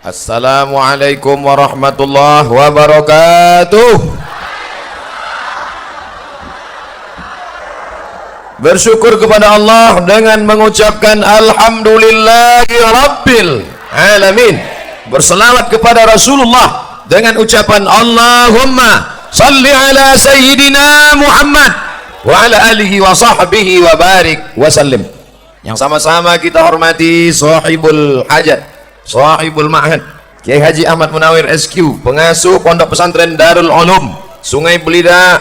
Assalamualaikum warahmatullahi wabarakatuh. Bersyukur kepada Allah dengan mengucapkan alhamdulillahi rabbil alamin. Berselawat kepada Rasulullah dengan ucapan Allahumma salli ala sayyidina Muhammad wa ala alihi wa sahbihi wa barik wa sallim. Yang sama-sama kita hormati sahibul hajat, sahibul ma'had, Kiai Haji Ahmad Munawir SQ, pengasuh Pondok Pesantren Darul Ulum Sungai Belida,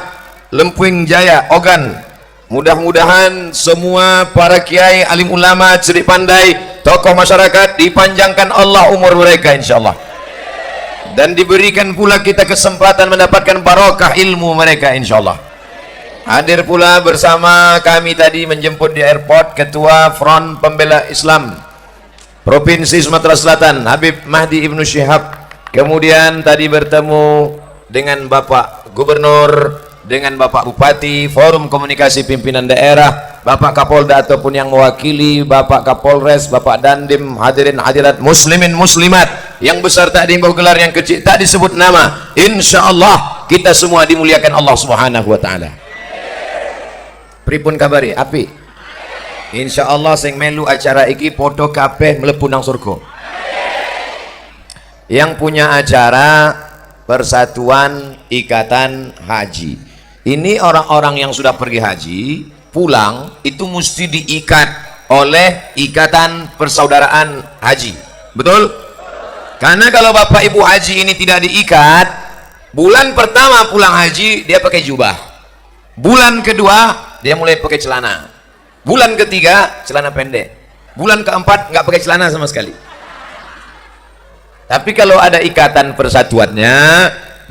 Lempuying Jaya, Ogan. Mudah-mudahan semua para kiai, alim ulama, cerdik pandai, tokoh masyarakat dipanjangkan Allah umur mereka insyaallah, dan diberikan pula kita kesempatan mendapatkan barokah ilmu mereka insyaallah. Hadir pula bersama kami tadi menjemput di airport Ketua Front Pembela Islam Provinsi Sumatera Selatan Habib Mahdi Ibnu Syihab, kemudian tadi bertemu dengan Bapak Gubernur, dengan Bapak Bupati, Forum Komunikasi Pimpinan Daerah, Bapak Kapolda ataupun yang mewakili, Bapak Kapolres, Bapak Dandim, hadirin hadirat muslimin muslimat yang besar tak diimbau gelar, yang kecil tak disebut nama. Insyaallah kita semua dimuliakan Allah Subhanahu wa taala. Pripun kabari? Api. Insyaallah sing melu acara iki podo kabeh mlebu nang surga. Yang punya acara Persatuan Ikatan Haji. Ini orang-orang yang sudah pergi haji, pulang itu mesti diikat oleh ikatan persaudaraan haji. Betul? Karena kalau Bapak Ibu haji ini tidak diikat, bulan pertama pulang haji dia pakai jubah. Bulan kedua dia mulai pakai celana. Bulan ketiga celana pendek. Bulan keempat nggak pakai celana sama sekali. Tapi kalau ada ikatan persatuannya,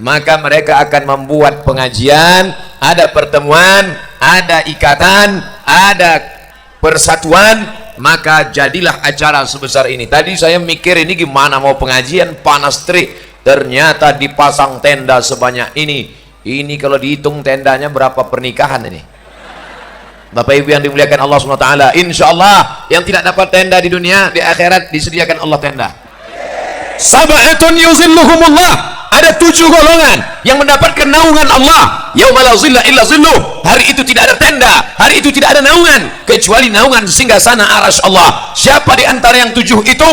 maka mereka akan membuat pengajian, ada pertemuan, ada ikatan, ada persatuan, maka jadilah acara sebesar ini. Tadi saya mikir ini gimana mau pengajian, panas terik, ternyata dipasang tenda sebanyak ini. Ini kalau dihitung tendanya berapa pernikahan ini. Bapak Ibu yang dimuliakan Allah SWT, insya Allah yang tidak dapat tenda di dunia, di akhirat disediakan Allah tenda. Sab'atun yuzilluhumullah, ada 7 golongan yang mendapatkan naungan Allah. Yauma la zilla illa zilluh, hari itu tidak ada tenda, hari itu tidak ada naungan kecuali naungan singgasana arasy Allah. Siapa di antara yang 7 itu?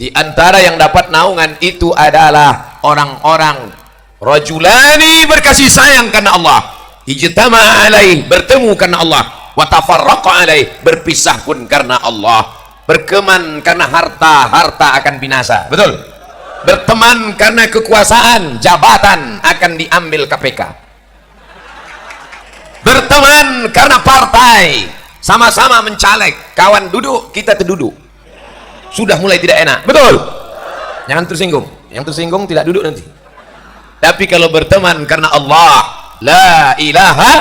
Di antara yang dapat naungan itu adalah orang-orang rajulani berkasih sayang karena Allah, ijtama'a alaih, bertemu karena Allah, wa tafarraqa alaih, berpisah pun karena Allah. Berteman karena harta, harta akan binasa. Betul? Berteman karena kekuasaan, jabatan akan diambil KPK. Berteman karena partai, sama-sama mencaleg, kawan duduk, kita terduduk. Sudah mulai tidak enak. Betul? Jangan tersinggung. Yang tersinggung tidak duduk nanti. Tapi kalau berteman karena Allah, la ilaha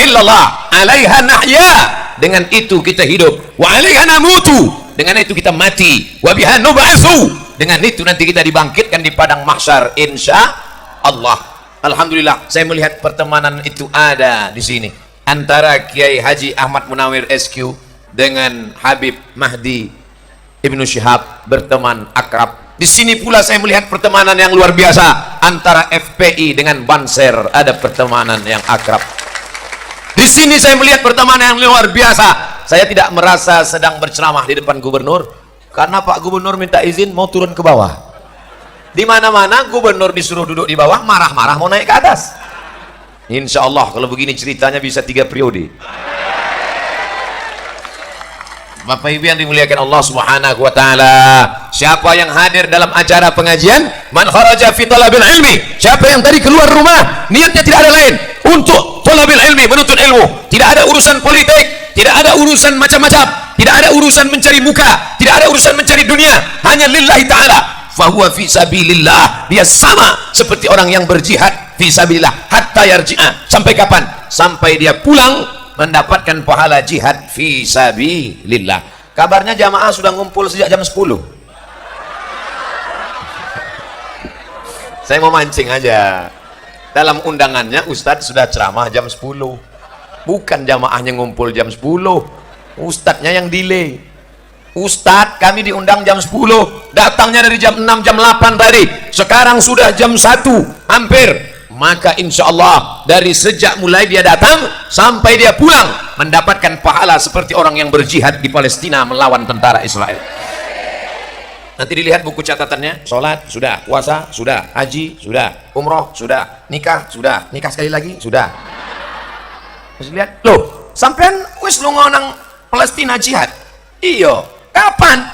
illallah, alaiha nahya, dengan itu kita hidup, wa alaiha namutu, dengan itu kita mati, wa biha nub'atsu, dengan itu nanti kita dibangkitkan di padang mahsyar insya Allah. Alhamdulillah saya melihat pertemanan itu ada di sini antara Kiai Haji Ahmad Munawir SQ dengan Habib Mahdi Ibnu Syihab, berteman akrab. Di sini pula saya melihat pertemanan yang luar biasa antara FPI dengan Banser, ada pertemanan yang akrab. Di sini saya melihat pertemanan yang luar biasa. Saya tidak merasa sedang berceramah di depan gubernur, karena Pak Gubernur minta izin mau turun ke bawah. Di mana-mana gubernur disuruh duduk di bawah, marah-marah mau naik ke atas. Insya Allah kalau begini ceritanya bisa 3 periode. Bapak Ibu yang dimuliakan Allah Subhanahu wa taala, siapa yang hadir dalam acara pengajian, man kharaja fi talabil ilmi, siapa yang tadi keluar rumah niatnya tidak ada lain untuk talabil ilmi, menuntut ilmu, tidak ada urusan politik, tidak ada urusan macam-macam, tidak ada urusan mencari muka, tidak ada urusan mencari dunia, hanya lillahi ta'ala, fahuwa fi sabilillah, dia sama seperti orang yang berjihad fi sabilillah hatta yarji'a. Sampai kapan? Sampai dia pulang mendapatkan pahala jihad fi sabilillah. Kabarnya jamaah sudah ngumpul sejak jam 10. Saya mau mancing aja. Dalam undangannya Ustadz sudah ceramah jam 10. Bukan jamaahnya ngumpul jam 10. Ustadznya yang delay. Ustadz, kami diundang jam 10, datangnya dari jam 6, jam 8 tadi, sekarang sudah jam 1 hampir. Maka insya Allah dari sejak mulai dia datang sampai dia pulang mendapatkan pahala seperti orang yang berjihad di Palestina melawan tentara Israel. Nanti dilihat buku catatannya, sholat sudah, puasa sudah, haji sudah, umroh sudah, nikah sudah, nikah sekali lagi sudah. Terus lihat, loh, sampean wis lunga nang Palestina jihad? Iyo. Kapan?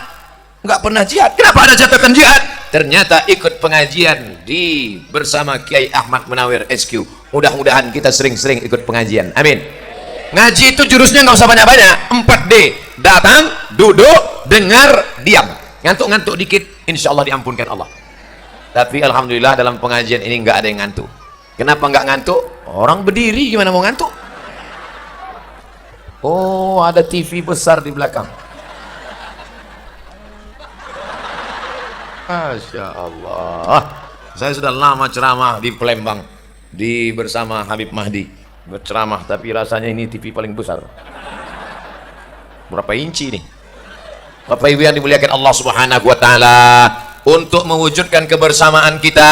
Nggak pernah jihad. Kenapa ada catatan jihad? Ternyata ikut pengajian di bersama Kiai Ahmad Munawir SQ. Mudah-mudahan kita sering-sering ikut pengajian. Amin. Ngaji itu jurusnya nggak usah banyak-banyak. 4D. Datang, duduk, dengar, diam. Ngantuk-ngantuk dikit, insya Allah diampunkan Allah. Tapi alhamdulillah dalam pengajian ini nggak ada yang ngantuk. Kenapa nggak ngantuk? Orang berdiri gimana mau ngantuk? Oh, ada TV besar di belakang. Masya Allah, saya sudah lama ceramah di Palembang bersama Habib Mahdi berceramah, tapi rasanya ini TV paling besar. Berapa inci nih? Bapak Ibu yang dimuliakan Allah Subhanahu wa Ta'ala, untuk mewujudkan kebersamaan kita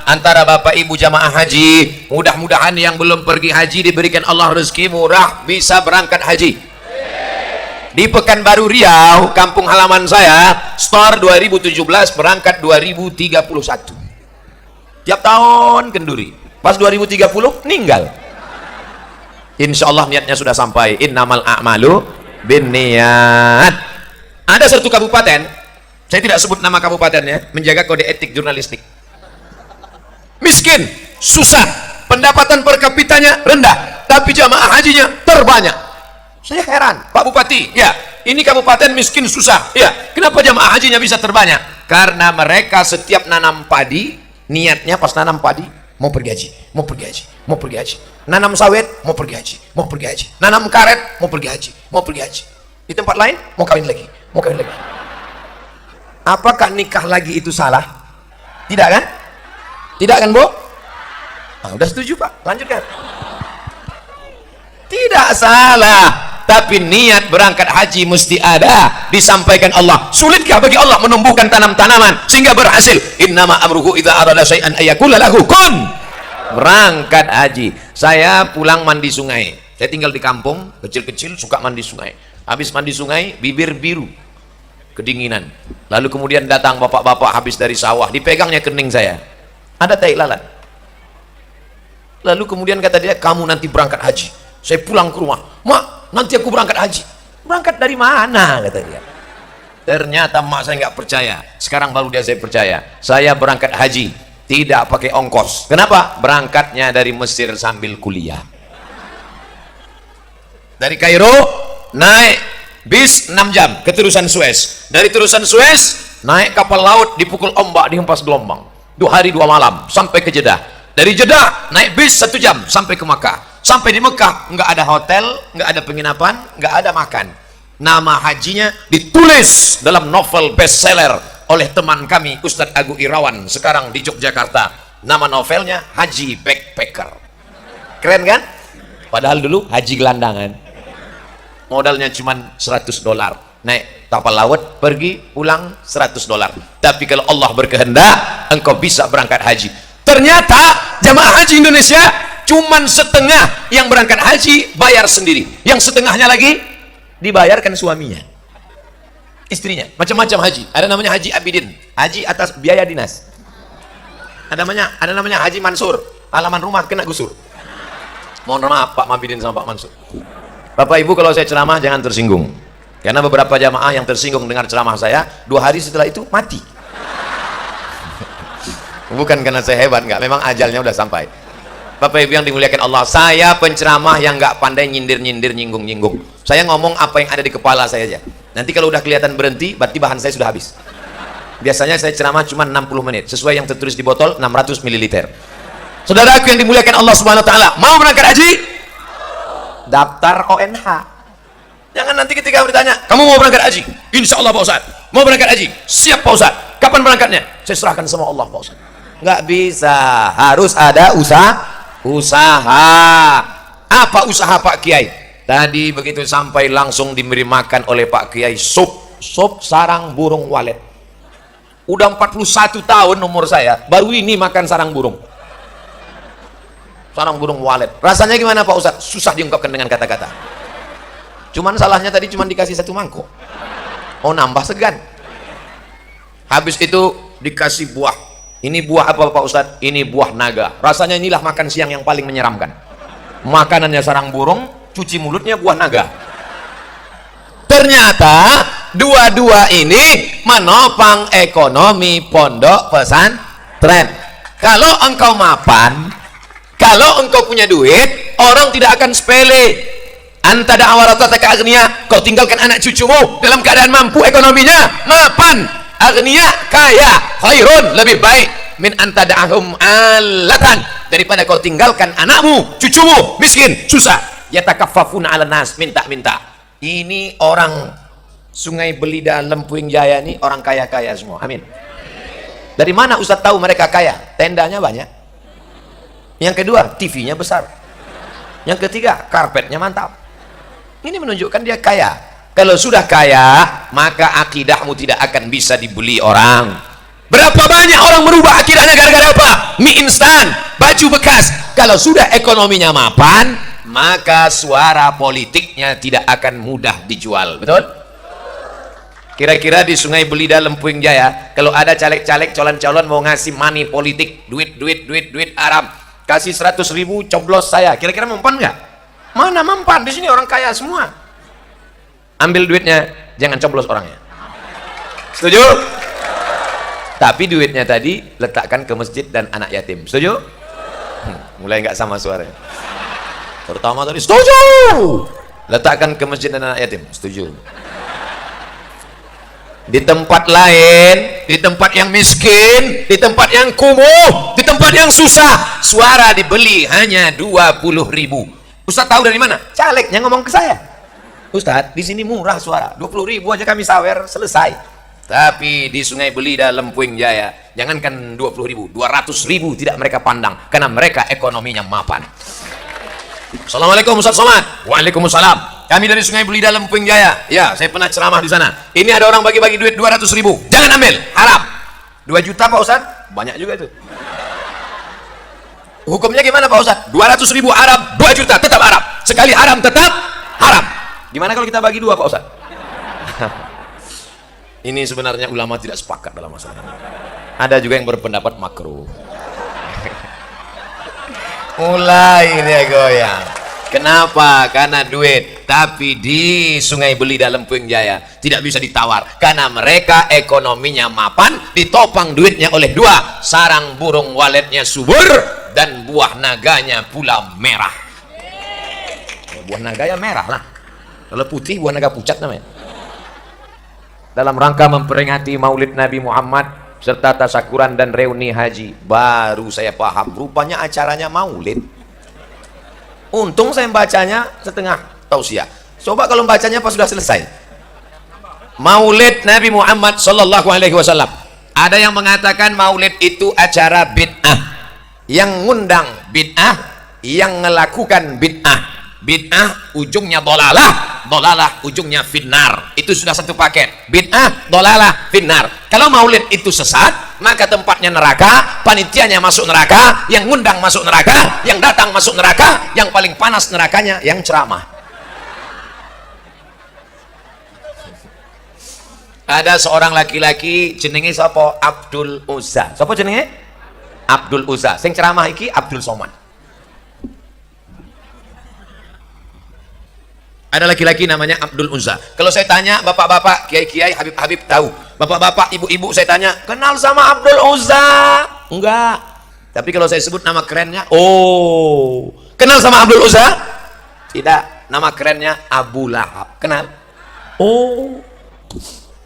antara Bapak Ibu jamaah haji, mudah-mudahan yang belum pergi haji diberikan Allah rezeki murah bisa berangkat haji. Di Pekanbaru Riau, kampung halaman saya, store 2017 berangkat 2031. Tiap tahun kenduri. Pas 2030 meninggal. Insya Allah niatnya sudah sampai. Innamal a'malu binniyat. Ada satu kabupaten, saya tidak sebut nama kabupatennya, menjaga kode etik jurnalistik. Miskin, susah, pendapatan per kapitanya rendah, tapi jamaah hajinya terbanyak. Saya heran, Pak Bupati, ya, ini kabupaten miskin susah, ya, kenapa jamaah hajinya bisa terbanyak? Karena mereka setiap nanam padi, niatnya pas nanam padi, mau pergi haji, mau pergi haji, mau pergi haji. Nanam sawit, mau pergi haji, mau pergi haji. Nanam karet, mau pergi haji, mau pergi haji. Di tempat lain, mau kawin lagi, mau kawin lagi. Apakah nikah lagi itu salah? Tidak kan? Tidak kan, Bu? Nah, udah setuju, Pak, lanjutkan. Tidak salah, tapi niat berangkat haji mesti ada, disampaikan Allah. Sulitkah bagi Allah menumbuhkan tanam-tanaman sehingga berhasil? Innama amruhu idza arada syai'an ayyakula lahu kun. Berangkat haji. Saya pulang mandi sungai. Saya tinggal di kampung, kecil-kecil suka mandi sungai. Habis mandi sungai, bibir biru, kedinginan. Lalu kemudian datang bapak-bapak habis dari sawah, dipegangnya kening saya. Ada tai lalat. Lalu kemudian kata dia, kamu nanti berangkat haji. Saya pulang ke rumah, mak, nanti aku berangkat haji. Berangkat dari mana, kata dia. Ternyata mak saya nggak percaya. Sekarang baru dia saya percaya. Saya berangkat haji tidak pakai ongkos. Kenapa? Berangkatnya dari Mesir sambil kuliah. Dari Kairo naik bis 6 jam ke Terusan Suez. Dari Terusan Suez naik kapal laut, dipukul ombak, dihempas gelombang. 2 hari 2 malam sampai ke Jeddah. Dari Jeddah naik bis 1 jam sampai ke Makkah. Sampai di Mekah nggak ada hotel, nggak ada penginapan, nggak ada makan. Nama hajinya ditulis dalam novel bestseller oleh teman kami Ustadz Agu Irawan, sekarang di Yogyakarta. Nama novelnya Haji Backpacker. Keren kan? Padahal dulu haji gelandangan. Modalnya cuma $100. Naik kapal laut, pergi pulang $100. Tapi kalau Allah berkehendak, engkau bisa berangkat haji. Ternyata jamaah haji Indonesia cuman setengah yang berangkat haji bayar sendiri, yang setengahnya lagi dibayarkan suaminya, istrinya. Macam-macam haji. Ada namanya Haji Abidin, haji atas biaya dinas. Ada namanya Haji Mansur, halaman rumah kena gusur. Mohon maaf Pak Mabidin sama Pak Mansur. Bapak Ibu, kalau saya ceramah jangan tersinggung, karena beberapa jamaah yang tersinggung dengar ceramah saya 2 hari setelah itu mati. Bukan karena saya hebat, enggak, memang ajalnya udah sampai. Bapak Ibu yang dimuliakan Allah, saya penceramah yang nggak pandai nyindir-nyindir, nyinggung-nyinggung. Saya ngomong apa yang ada di kepala saya aja. Nanti kalau udah kelihatan berhenti, berarti bahan saya sudah habis. Biasanya saya ceramah cuma 60 menit, sesuai yang tertulis di botol 600 ml. Saudaraku yang dimuliakan Allah Subhanahu wa Ta'ala, mau berangkat haji? Daftar ONH. Jangan nanti ketika bertanya, kamu mau berangkat haji? Insya Allah Pak Ustadz. Mau berangkat haji? Siap Pak Ustadz. Kapan berangkatnya? Saya serahkan sama Allah Pak Ustadz. Nggak bisa, harus ada usaha. Apa usaha Pak Kiai? Tadi begitu sampai langsung diberi makan oleh Pak Kiai sup sop sarang burung walet. Udah 41 tahun umur saya, baru ini makan sarang burung. Sarang burung walet. Rasanya gimana Pak Ustadz? Susah diungkapkan dengan kata-kata. Cuman salahnya tadi cuman dikasih 1 mangkok. Oh, nambah segan. Habis itu dikasih buah. Ini buah apa Pak Ustadz? Ini buah naga. Rasanya inilah makan siang yang paling menyeramkan. Makanannya sarang burung, cuci mulutnya buah naga. Ternyata dua-dua ini menopang ekonomi pondok pesantren. Kalau engkau mapan, kalau engkau punya duit, orang tidak akan sepele. Anta da'awarataka agniya, kau tinggalkan anak cucumu dalam keadaan mampu ekonominya, mapan, agniya, kaya, khairun, lebih baik min anta da'ahum alatan, daripada kau tinggalkan anakmu, cucumu miskin, susah. Yatakaffafuna 'alan nas, minta-minta. Ini orang Sungai Belida, Lempuing Jaya ini orang kaya-kaya semua. Amin. Dari mana Ustaz tahu mereka kaya? Tendanya banyak. Yang kedua, TV-nya besar. Yang ketiga, karpetnya mantap. Ini menunjukkan dia kaya. Kalau sudah kaya, maka akidahmu tidak akan bisa dibeli orang. Berapa banyak orang merubah akidahnya gara-gara apa? Mie instan, baju bekas. Kalau sudah ekonominya mapan, maka suara politiknya tidak akan mudah dijual. Betul? Kira-kira di Sungai Belida, Lempuing Jaya, kalau ada caleg-caleg, calon-calon mau ngasih money politik, duit Arab, kasih 100.000 coblos saya, kira-kira mempan nggak? Mana mempan? Di sini orang kaya semua. Ambil duitnya, jangan coblos orangnya. Setuju? Tapi duitnya tadi letakkan ke masjid dan anak yatim. Setuju? Mulai nggak sama suaranya. Terutama tadi, setuju. Letakkan ke masjid dan anak yatim. Setuju. Di tempat lain, di tempat yang miskin, di tempat yang kumuh, di tempat yang susah, suara dibeli hanya 20.000. Ustaz tahu dari mana? Calegnya ngomong ke saya. Ustaz, di sini murah suara, 20.000 aja kami sawer, selesai. Tapi di Sungai Belida, Lempuing Jaya, jangankan 20.000, 200.000 tidak mereka pandang, karena mereka ekonominya mapan. Assalamualaikum Ustaz Somad. Waalaikumsalam. Kami dari Sungai Belida, Lempuing Jaya. Ya, saya pernah ceramah di sana. Ini ada orang bagi-bagi duit 200.000. Jangan ambil, haram. 2 juta Pak Ustaz? Banyak juga itu. Hukumnya gimana Pak Ustaz? 200.000 haram, 2 juta tetap haram. Sekali haram tetap haram. Gimana kalau kita bagi 2 Pak Ustaz? Ini sebenarnya ulama tidak sepakat dalam masalah ini. Ada juga yang berpendapat makruh. Mulai dia goyang. Kenapa? Karena duit. Tapi di Sungai Belida, Lempuing Jaya tidak bisa ditawar, karena mereka ekonominya mapan, ditopang duitnya oleh 2, sarang burung waletnya subur dan buah naganya pula merah. Buah naga ya merah lah. Kalau putih buah naga pucat namanya. Dalam rangka memperingati Maulid Nabi Muhammad serta tasakuran dan reuni haji, baru saya paham rupanya acaranya maulid. Untung saya bacanya setengah tausiah. Coba kalau bacanya pas sudah selesai. Maulid Nabi Muhammad sallallahu alaihi wasallam. Ada yang mengatakan maulid itu acara bid'ah. Yang ngundang bid'ah, yang melakukan bid'ah. Bid'ah ujungnya dolalah, dolalah ujungnya finnar. Itu sudah satu paket. Bid'ah, dolalah, finnar. Kalau maulid itu sesat, maka tempatnya neraka, panitianya masuk neraka, yang ngundang masuk neraka, yang datang masuk neraka, yang paling panas nerakanya yang ceramah. Ada seorang laki-laki jenenge sapa? Abdul Uzza. Sapa jenenge? Abdul Uzza. Sing ceramah iki Abdul Somad. Ada laki-laki namanya Abdul Uzza. Kalau saya tanya bapak-bapak, kiai-kiai, habib-habib tahu. Bapak-bapak, ibu-ibu saya tanya, kenal sama Abdul Uzza? Enggak. Tapi kalau saya sebut nama kerennya, oh, kenal sama Abdul Uzza? Tidak. Nama kerennya Abu Lahab. Kenal? Oh.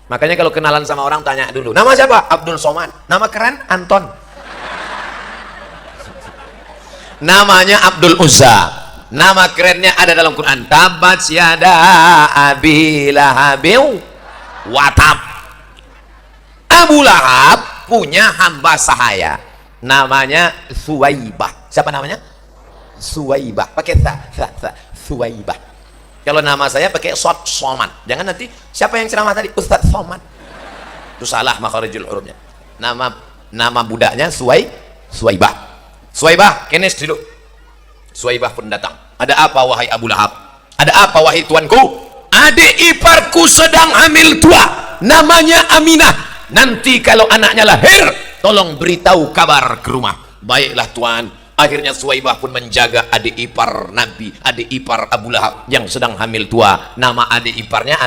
Makanya kalau kenalan sama orang tanya dulu, nama siapa? Abdul Somad. Nama keren Anton. Namanya Abdul Uzza. Nama kerennya ada dalam Quran. Tabat yada abi lahabiu watab. Abu Lahab punya hamba sahaya namanya Suwaibah. Siapa namanya? Suwaibah. Pakai ta. Suwaibah. Kalau nama saya pakai Sod Somad. Jangan nanti siapa yang ceramah tadi? Ustadz Somad. Itu salah makharijul hurufnya. Nama budaknya Suwaibah. Suwaibah, kenes dulu. Suwaibah pun datang. Ada apa wahai Abu Lahab? Ada apa wahai tuanku? Adik iparku sedang hamil tua. Namanya Aminah. Nanti kalau anaknya lahir, tolong beritahu kabar ke rumah. Baiklah tuan. Akhirnya Suwaibah pun menjaga adik ipar Nabi, adik ipar Abu Lahab yang sedang hamil tua. Nama adik iparnya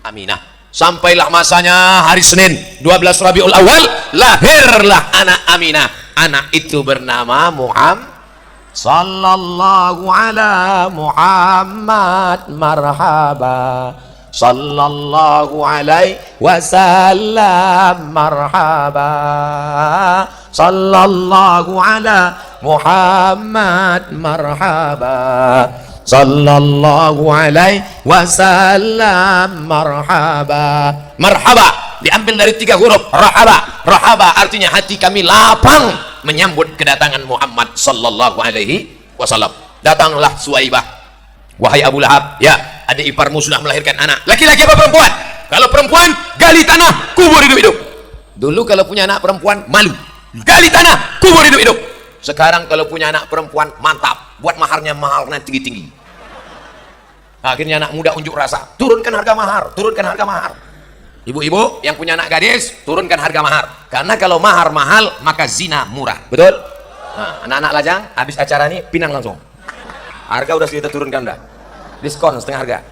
Aminah. Sampailah masanya hari Senin 12 Rabiul Awal, lahirlah anak Aminah. Anak itu bernama Muhammad. Sallallahu ala Muhammad marhaba. Sallallahu alaihi wasallam marhaba. Sallallahu ala Muhammad marhaba. Sallallahu alaihi wasallam marhaba. Marhaba diambil dari 3 huruf rahaba. Rahaba artinya hati kami lapang menyambut kedatangan Muhammad sallallahu alaihi wasallam. Datanglah Suwaibah. Wahai Abu Lahab, ya, adik iparmu sudah melahirkan anak. Laki-laki apa perempuan? Kalau perempuan, gali tanah, kubur hidup-hidup. Dulu kalau punya anak perempuan, malu. Gali tanah, kubur hidup-hidup. Sekarang kalau punya anak perempuan, mantap. Buat maharnya maharnya tinggi-tinggi. Akhirnya anak muda unjuk rasa. Turunkan harga mahar, turunkan harga mahar. Ibu-ibu yang punya anak gadis, turunkan harga mahar. Karena kalau mahar mahal, maka zina murah. Betul? Nah, anak-anak lajang, habis acara ini, pinang langsung. Harga udah kita turunkan dah. Diskon setengah harga.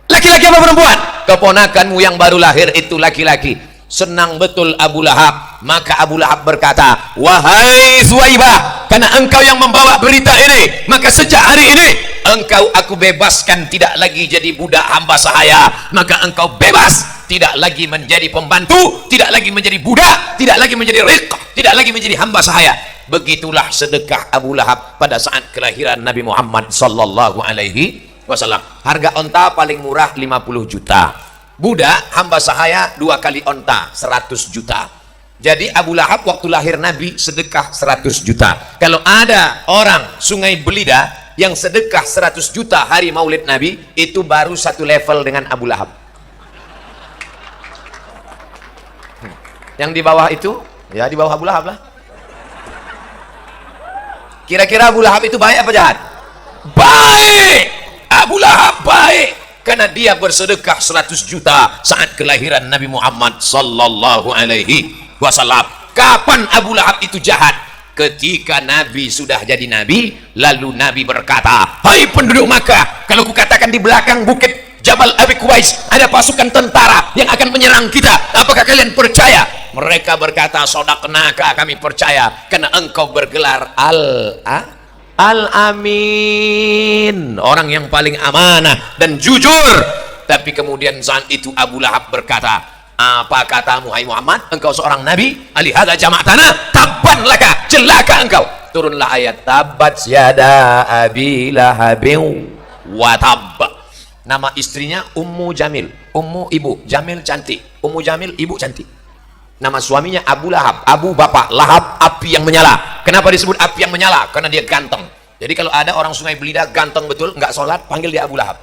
Laki-laki apa perempuan? Keponakanmu yang baru lahir itu laki-laki. Senang betul Abu Lahab. Maka Abu Lahab berkata, wahai Suwaibah, karena engkau yang membawa berita ini, maka sejak hari ini engkau aku bebaskan, tidak lagi jadi budak hamba sahaya. Maka engkau bebas, tidak lagi menjadi pembantu, tidak lagi menjadi budak, tidak lagi menjadi riq, tidak lagi menjadi hamba sahaya. Begitulah sedekah Abu Lahab pada saat kelahiran Nabi Muhammad sallallahu alaihi wasallam. Harga onta paling murah 50 juta. Budak hamba sahaya 2 kali onta 100 juta. Jadi Abu Lahab waktu lahir Nabi sedekah 100 juta. Kalau ada orang Sungai Belida yang sedekah 100 juta hari Maulid Nabi, itu baru satu level dengan Abu Lahab. Yang di bawah itu, ya di bawah Abu Lahab lah. Kira-kira Abu Lahab itu baik apa jahat? Baik. Abu Lahab baik karena dia bersedekah 100 juta saat kelahiran Nabi Muhammad sallallahu alaihi wasallam. Kapan Abu Lahab itu jahat? Ketika Nabi sudah jadi Nabi, lalu Nabi berkata, hai penduduk Makkah, kalau kukatakan di belakang bukit Jabal Abi Qubais ada pasukan tentara yang akan menyerang kita, apakah kalian percaya? Mereka berkata, sodaqnaka, kami percaya, karena engkau bergelar Al-Amin, orang yang paling amanah dan jujur. Tapi kemudian saat itu Abu Lahab berkata, apa katamu hai Muhammad, engkau seorang nabi, alihada jama'atana, tabban laka, celaka engkau. Turunlah ayat tabat yada abi lahabin wa tab. Nama istrinya Ummu Jamil, Ummu ibu, Jamil cantik, Ummu Jamil ibu cantik. Nama suaminya Abu Lahab, Abu bapak, Lahab api yang menyala. Kenapa disebut api yang menyala? Karena dia ganteng. Jadi kalau ada orang Sungai Belida ganteng betul, nggak sholat, panggil dia Abu Lahab.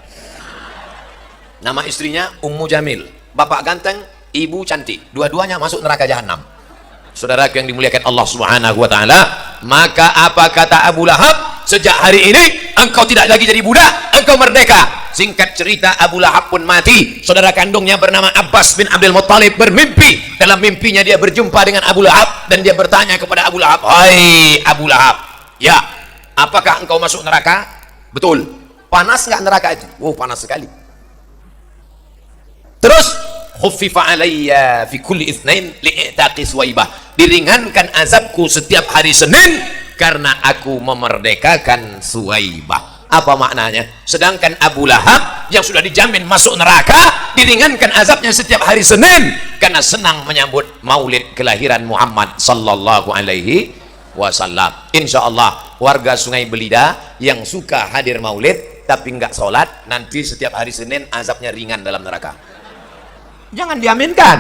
Nama istrinya Ummu Jamil, bapak ganteng, ibu cantik. Dua-duanya masuk neraka jahanam. Saudara yang dimuliakan Allah Subhanahu wa taala, maka apa kata Abu Lahab? Sejak hari ini engkau tidak lagi jadi budak, engkau merdeka. Singkat cerita, Abu Lahab pun mati. Saudara kandungnya bernama Abbas bin Abdul Muttalib bermimpi. Dalam mimpinya dia berjumpa dengan Abu Lahab dan dia bertanya kepada Abu Lahab, hai Abu Lahab, ya, apakah engkau masuk neraka? Betul. Panas nggak neraka itu? Oh, panas sekali. Terus khuffifa alayya fi kulli itsnain li'taqi Suwaibah, diringankan azabku setiap hari Senin karena aku memerdekakan Suwaibah. Apa maknanya? Sedangkan Abu Lahab yang sudah dijamin masuk neraka diringankan azabnya setiap hari Senin karena senang menyambut maulid kelahiran Muhammad sallallahu alaihi wasallam. Insyaallah warga Sungai Belida yang suka hadir maulid tapi nggak sholat, nanti setiap hari Senin azabnya ringan dalam neraka. Jangan diaminkan.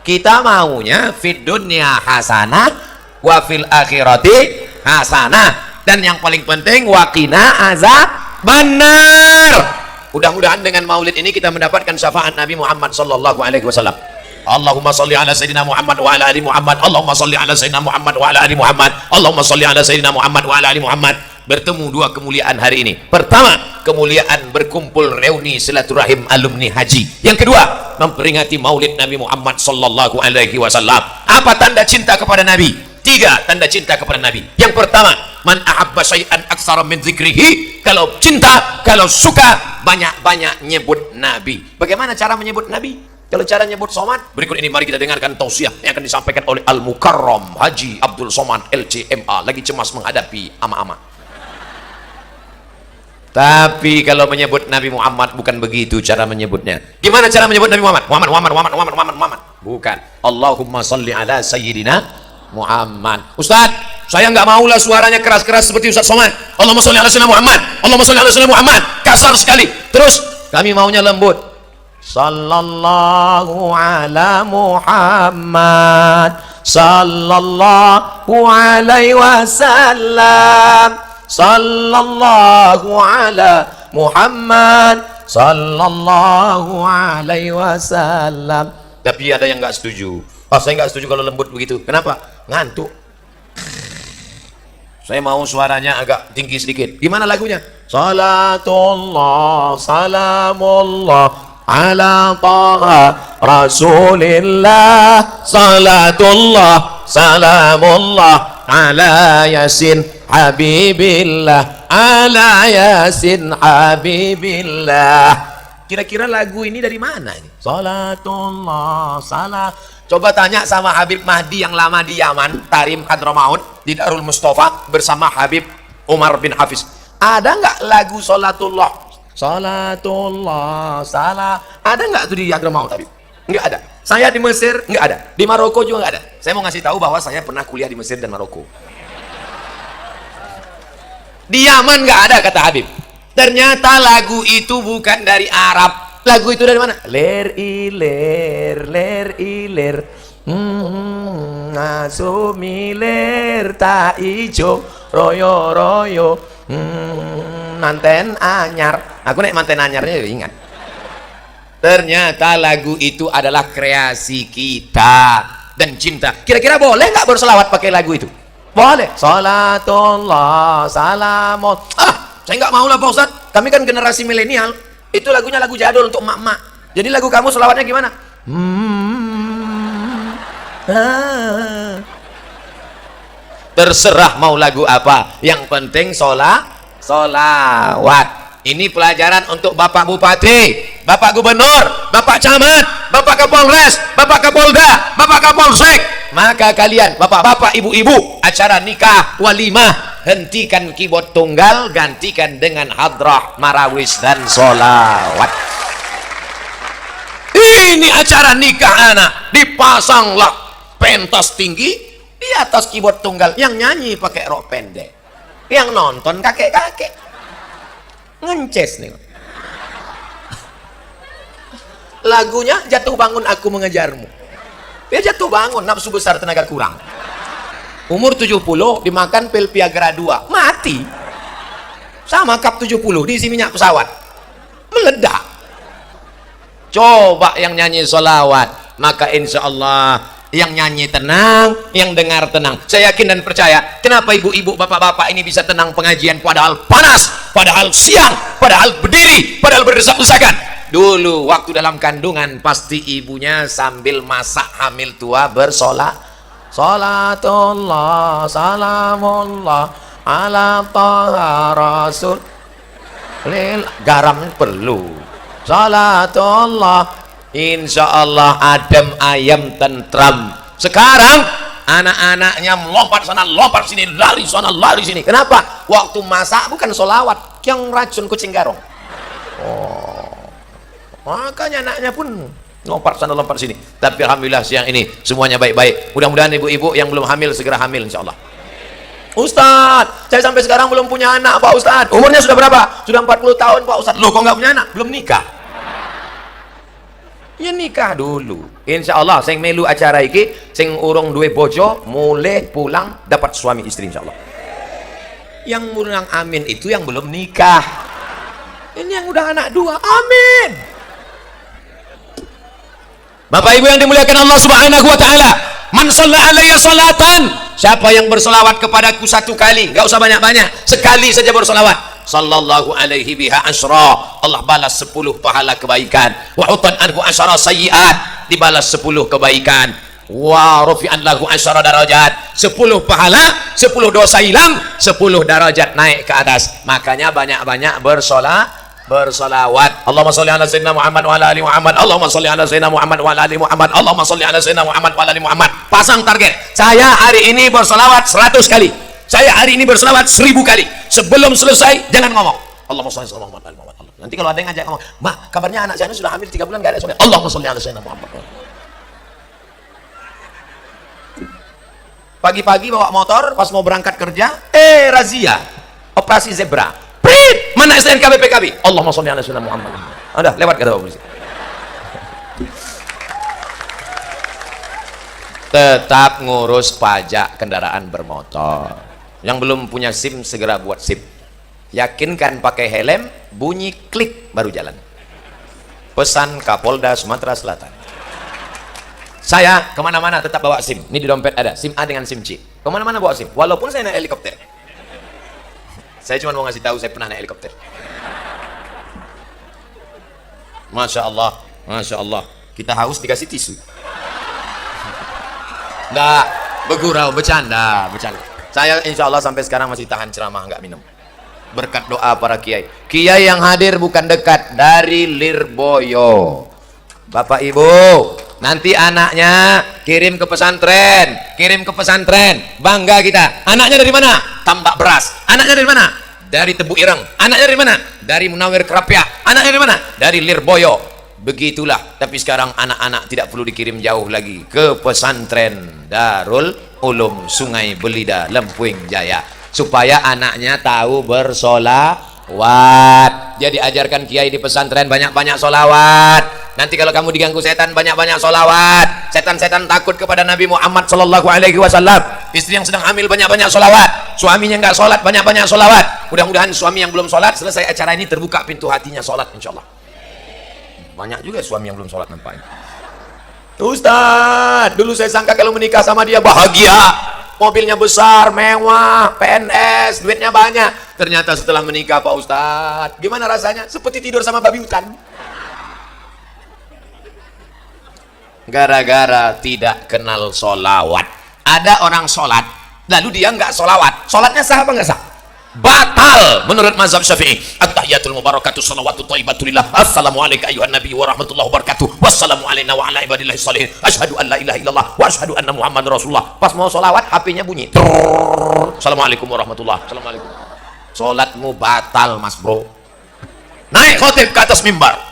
Kita maunya fid dunya hasanah wa fil akhirati hasanah. dan yang paling penting waqina azab benar. Mudah-mudahan dengan maulid ini kita mendapatkan syafaat Nabi Muhammad sallallahu alaihi wasallam. Allahumma salli ala sayyidina Muhammad wa ala ali Muhammad. Allahumma salli ala sayyidina Muhammad wa ala ali Muhammad. Allahumma salli ala sayyidina Muhammad wa ala ali Muhammad. Bertemu dua kemuliaan hari ini. Pertama, kemuliaan berkumpul reuni silaturahim alumni haji. Yang kedua, memperingati maulid Nabi Muhammad sallallahu alaihi wasallam. Apa tanda cinta kepada Nabi? 3 tanda cinta kepada Nabi. Yang pertama, man ahabba syai'an aktsara min dzikrihi. Kalau cinta, kalau suka, banyak-banyak nyebut Nabi. Bagaimana cara menyebut Nabi? Kalau cara nyebut Somad, berikut ini mari kita dengarkan tausiah yang akan disampaikan oleh Al-Mukarram Haji Abdul Somad LCMA, lagi cemas menghadapi ama-ama. Tapi kalau menyebut Nabi Muhammad bukan begitu cara menyebutnya. Gimana cara menyebut Nabi Muhammad? Muhammad. Bukan. Allahumma salli ala sayyidina Muhammad. Ustaz, saya nggak maulah suaranya keras-keras seperti Ustaz Somad. Allahumma sholli ala sayyidina Muhammad. Allahumma sholli ala sayyidina Muhammad. Kasar sekali. Terus kami maunya lembut. Sallallahu ala Muhammad. Sallallahu alaihi wasallam. Sallallahu ala Muhammad. Sallallahu alaihi wasallam. Tapi ada yang nggak setuju. Oh, saya nggak setuju kalau lembut begitu. Kenapa? Ngantuk. Saya mau suaranya agak tinggi sedikit. Gimana lagunya? Salatullah, salamullah ala taha rasulillah. Salatullah, salamullah ala yasin habibillah. Ala yasin habibillah. Kira-kira lagu ini dari mana ini? Salatullah, salam. Coba tanya sama Habib Mahdi yang lama di Yaman, Tarim Hadramaut, di Darul Mustafa bersama Habib Umar bin Hafiz. Ada nggak lagu Salatullah? Salatullah, salam. Ada nggak tuh di Hadramaut, Habib? Nggak ada. Saya di Mesir nggak ada. Di Maroko juga nggak ada. Saya mau ngasih tahu bahwa saya pernah kuliah di Mesir dan Maroko. Di Yaman nggak ada kata Habib. Ternyata lagu itu bukan dari Arab. Lagu itu dari mana? Ler iler asumiler tak ijo royo manten anyar. Aku nek manten anyarnya ingat. Ternyata lagu itu adalah kreasi kita dan cinta. Kira-kira boleh nggak berselawat pakai lagu itu? Boleh. Salatullah salamun. Saya nggak mau lah Pak Ustadz. Kami kan generasi milenial. Itu lagunya lagu jadul untuk emak-emak. Jadi lagu kamu selawatnya gimana? Terserah mau lagu apa. Yang penting solawat. Ini pelajaran untuk Bapak Bupati, Bapak Gubernur, Bapak Camat, Bapak Kapolres, Bapak Kapolda, Bapak Kapolsek. Maka kalian, bapak-bapak, ibu-ibu, acara nikah, walimah, hentikan keyboard tunggal, gantikan dengan hadrah, marawis dan solawat. Ini acara nikah anak, dipasanglah pentas tinggi di atas keyboard tunggal. Yang nyanyi pakai rok pendek, yang nonton kakek-kakek ngences nih. Lagunya jatuh bangun aku mengejarmu. Dia jatuh bangun, nafsu besar tenaga kurang. Umur 70 dimakan pil Viagra 2, mati. Sama kap 70 diisi minyak pesawat, meledak. Coba yang nyanyi solawat, maka insya Allah yang nyanyi tenang, yang dengar tenang. Saya yakin dan percaya. Kenapa ibu-ibu, bapak-bapak ini bisa tenang pengajian padahal panas, padahal siang, padahal berdiri, padahal berdesak-desakan. Dulu waktu dalam kandungan pasti ibunya sambil masak hamil tua bersolat. Salatullah salamullah ala taha rasul. Garam perlu. Salatullah, insya Allah adem ayam tentram. Sekarang anak-anaknya melompat sana lompat sini, lari sana lari sini. Kenapa? Waktu masak bukan solawat, yang racun kucing garong. Makanya anaknya pun lompat sana lompat sini. Tapi alhamdulillah siang ini semuanya baik-baik. Mudah-mudahan ibu-ibu yang belum hamil segera hamil insya Allah. Ustadz, saya sampai sekarang belum punya anak Pak Ustadz. Umurnya sudah berapa? Sudah 40 tahun Pak Ustadz. Loh kok nggak punya anak? Belum nikah. Ya nikah dulu. Insya Allah sing melu acara iki, sing urung duwe bojo mulai pulang dapat suami istri insya Allah. Yang bilang amin itu yang belum nikah. Ini yang udah anak 2, amin. Bapak Ibu yang dimuliakan Allah Subhanahu wa taala, man shalla alayya salatan, siapa yang berselawat kepadaku 1 kali, enggak usah banyak-banyak, sekali saja berselawat, sallallahu alaihi biha asyra, Allah balas 10 pahala kebaikan, wa hutan anhu asyara sayyiat, dibalas 10 kebaikan, wa rufi'an lahu asyara darajat, 10 pahala, 10 dosa hilang, 10 darajat naik ke atas. Makanya banyak-banyak bersolawat. Allahumma sholli ala sayyidina Muhammad wa ala ali Muhammad, Allahumma sholli ala sayyidina Muhammad wa ala ali Muhammad, Allahumma sholli ala sayyidina Muhammad wa ala ali Muhammad. Pasang target, saya hari ini bersolawat 100 kali, saya hari ini bersolawat 1000 kali. Sebelum selesai jangan ngomong Allahumma sholli ala Muhammad wa ala ali Muhammad. Nanti kalau ada yang ngajak ngomong, "Ma, kabarnya anak saya sudah hamil 3 bulan enggak ada suami." Allahumma sholli ala sayyidina Muhammad. Pagi-pagi bawa motor pas mau berangkat kerja, razia, operasi zebra. Prit, mana STNK BPKB? Allahumma sholli ala sayyidina Muhammad. Udah lewat kata polisi. Tetap ngurus pajak kendaraan bermotor. Yang belum punya SIM segera buat SIM. Yakinkan pakai helm, bunyi klik baru jalan. Pesan Kapolda Sumatera Selatan. Saya kemana-mana tetap bawa SIM. Ini di dompet ada SIM A dengan SIM C. Kemana-mana bawa SIM, walaupun saya naik helikopter. Saya cuma mau ngasih tahu saya pernah naik helikopter. Masya Allah, Masya Allah. Kita haus dikasih tisu. Nggak, bergurau, bercanda. Saya insya Allah sampai sekarang masih tahan ceramah, nggak minum. Berkat doa para kiai. Kiai yang hadir bukan dekat, dari Lirboyo. Bapak Ibu, nanti anaknya kirim ke pesantren, bangga kita. Anaknya dari mana? Tambak Beras. Anaknya dari mana? Dari Tebu Ireng. Anaknya dari mana? Dari Munawir Kerapia. Anaknya dari mana? Dari Lirboyo. Begitulah. Tapi sekarang anak-anak tidak perlu dikirim jauh lagi ke pesantren Darul Ulum Sungai Belida, Lempuing Jaya, supaya anaknya tahu bersolawat. Jadi ajarkan kiai di pesantren banyak-banyak solawat. Nanti kalau kamu diganggu setan, banyak-banyak solawat. Setan-setan takut kepada Nabi Muhammad Sallallahu Alaihi Wasallam. Istri yang sedang hamil banyak-banyak solawat. Suaminya nggak sholat, banyak-banyak solawat. Mudah-mudahan suami yang belum sholat, selesai acara ini terbuka pintu hatinya sholat, insya Allah. Banyak juga suami yang belum sholat nampaknya. Ustaz, dulu saya sangka kalau menikah sama dia bahagia, mobilnya besar, mewah, PNS, duitnya banyak. Ternyata setelah menikah Pak Ustaz, gimana rasanya? Seperti tidur sama babi hutan. Gara-gara tidak kenal solawat. Ada orang sholat, lalu dia nggak solawat. Sholatnya sah apa nggak sah? Batal menurut mazhab Syafi'i. At-tahiyatul mubarakatuh shalawatu thayyibatulillah. Assalamualaikum ayuhan nabi wa rahmatullahi wabarakatuh. Wassalamu alaina wa ala ibadillahi sholihin. Asyhadu an la ilaha illallah wa asyhadu anna Muhammadar Rasulullah. Pas mau solawat, HP-nya bunyi. Assalamualaikum warahmatullahi. Assalamualaikum. Sholatmu batal, Mas Bro. Naik khotib ke atas mimbar.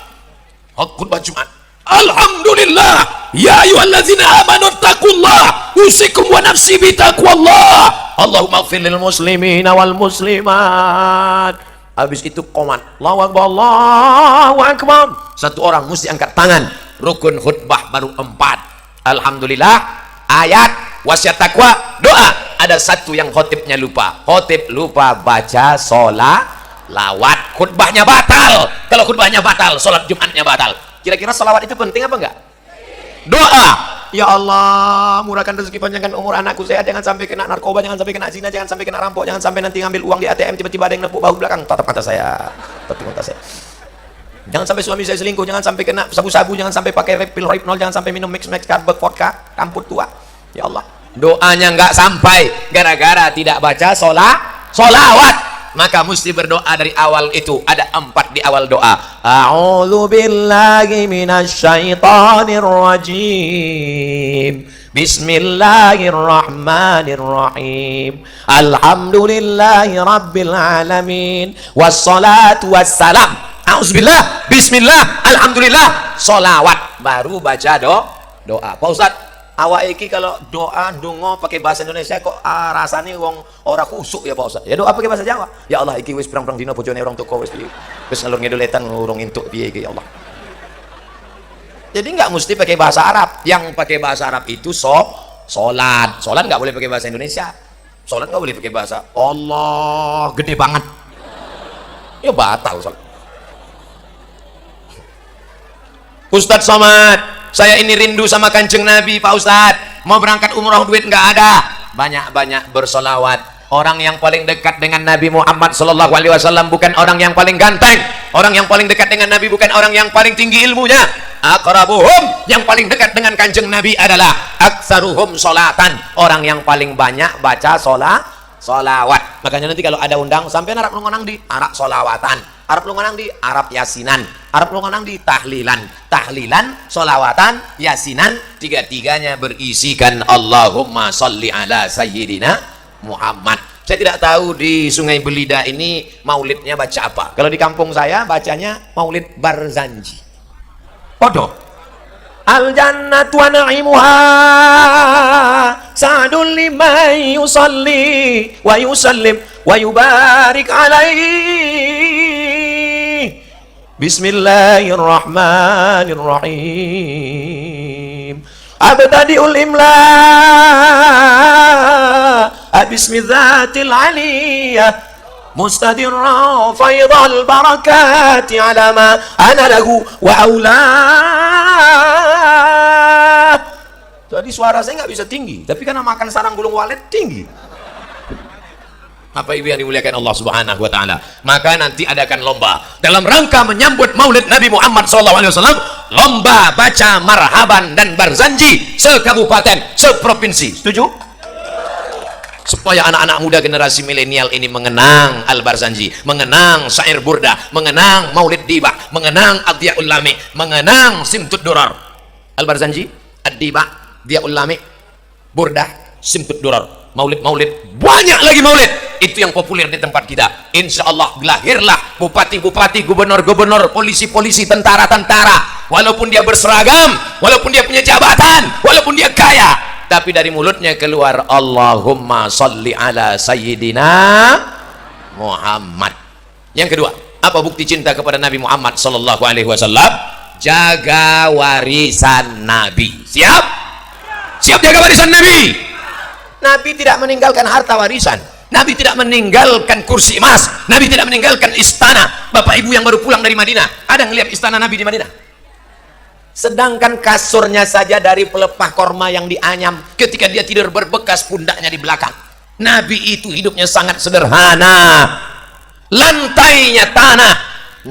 Khutbah Jumat. Alhamdulillah. Ya ayyuhallazina amanu taqullah usikum wa nafsi bitaqwallah. Allahumma ighfir lil muslimina wal muslimat. Habis itu qomat. Allahu akbar, Allahu akbar. Satu orang mesti angkat tangan. Rukun khutbah baru 4. Alhamdulillah, ayat, wasiat takwa, doa. Ada satu yang khotibnya lupa. Khotib lupa baca lawat. Khutbahnya batal. Kalau khutbahnya batal, sholat Jumatnya batal. Kira-kira salawat itu penting apa enggak? Doa, ya Allah murahkan rezeki, panjangkan umur anakku sehat, jangan sampai kena narkoba, jangan sampai kena zina, jangan sampai kena rampok, jangan sampai nanti ngambil uang di ATM tiba-tiba ada yang nepuk bahu belakang, tatap mata saya. Jangan sampai suami saya selingkuh, jangan sampai kena sabu-sabu, jangan sampai pakai pil Rohypnol, jangan sampai minum mix karbek vodka, kamput tua. Ya Allah, doanya nggak sampai gara-gara tidak baca solawat. Maka mesti berdoa dari awal itu. Ada 4 di awal doa. A'udzu billahi minasyaitonir rajim. Bismillahirrahmanirrahim. Alhamdulillahi rabbil alamin. Wassalatu wassalam. A'udzubillah, bismillah, alhamdulillah, solawat. Baru baca doa. Pak Ustaz, awak iki kalau doa ndonga pakai bahasa Indonesia kok rasane wong ora kusuk ya Pak Ustaz. Ya doa pakai bahasa Jawa. Ya Allah iki wis pirang-pirang dina bojone orang toko wis ngalur ngedoletan urung entuk piye iki ya Allah. Jadi nggak mesti pakai bahasa Arab. Yang pakai bahasa Arab itu sholat. Sholat nggak boleh pakai bahasa Indonesia. Sholat nggak boleh pakai bahasa Allah gede banget, ya batal sholat. Ustadz Somad, saya ini rindu sama Kanjeng Nabi Pak Ustadz, mau berangkat umroh duit nggak ada. Banyak-banyak bersolawat. Orang yang paling dekat dengan Nabi Muhammad Sallallahu Alaihi Wasallam bukan orang yang paling ganteng. Orang yang paling dekat dengan Nabi bukan orang yang paling tinggi ilmunya. Aqrabuhum, yang paling dekat dengan Kanjeng Nabi adalah aktsaruhum sholatan, orang yang paling banyak baca solawat. Makanya nanti kalau ada undang sampai Arab lungonang di Arab solawatan, Arab lungonang di Arab yasinan, Arab lungonang di tahlilan, solawatan, yasinan, tiga-tiganya berisikan Allahumma sholli ala sayyidina Muhammad. Saya tidak tahu di Sungai Belida ini maulidnya baca apa. Kalau di kampung saya bacanya maulid Barzanji. Podo. Al jannatu wa na'imuha sa'dun liman yusalli wa yusallim wa yubarik alaihi. Bismillahirrahmanirrahim. Abtadi'ul imla bismi dzatil aliyah mustadirra faidhal barakati ala ma ana lahu wa aula. Jadi suara saya nggak bisa tinggi, tapi karena makan sarang gulung walet tinggi. Apa ibu yang dimuliakan Allah Subhanahu wa taala, maka nanti adakan lomba dalam rangka menyambut Maulid Nabi Muhammad SAW. Lomba baca marhaban dan barzanji sekabupaten, seprovinsi. Setuju? Supaya anak-anak muda generasi milenial ini mengenang Al-Barzanji, mengenang syair burda, mengenang Maulid Dibah, mengenang Ad-Diyaul Lami, mengenang Simtud Durar. Al-Barzanji, Ad-Dibah, Diyaul Lami, burda, Simtud Durar. Maulid-maulid, banyak lagi maulid. Itu yang populer di tempat kita. Insya Allah lahirlah bupati-bupati, gubernur-gubernur, polisi-polisi, tentara-tentara. Walaupun dia berseragam, walaupun dia punya jabatan, walaupun dia kaya, tapi dari mulutnya keluar Allahumma sholli ala sayyidina Muhammad. Yang kedua, apa bukti cinta kepada Nabi Muhammad Sallallahu Alaihi Wasallam? Jaga warisan Nabi. Siap? Siap jaga warisan Nabi. Nabi tidak meninggalkan harta warisan. Nabi tidak meninggalkan kursi emas. Nabi tidak meninggalkan istana. Bapak ibu yang baru pulang dari Madinah, ada ngelihat istana Nabi di Madinah? Sedangkan kasurnya saja dari pelepah korma yang dianyam ketika dia tidur berbekas pundaknya di belakang. Nabi itu hidupnya sangat sederhana. Lantainya tanah.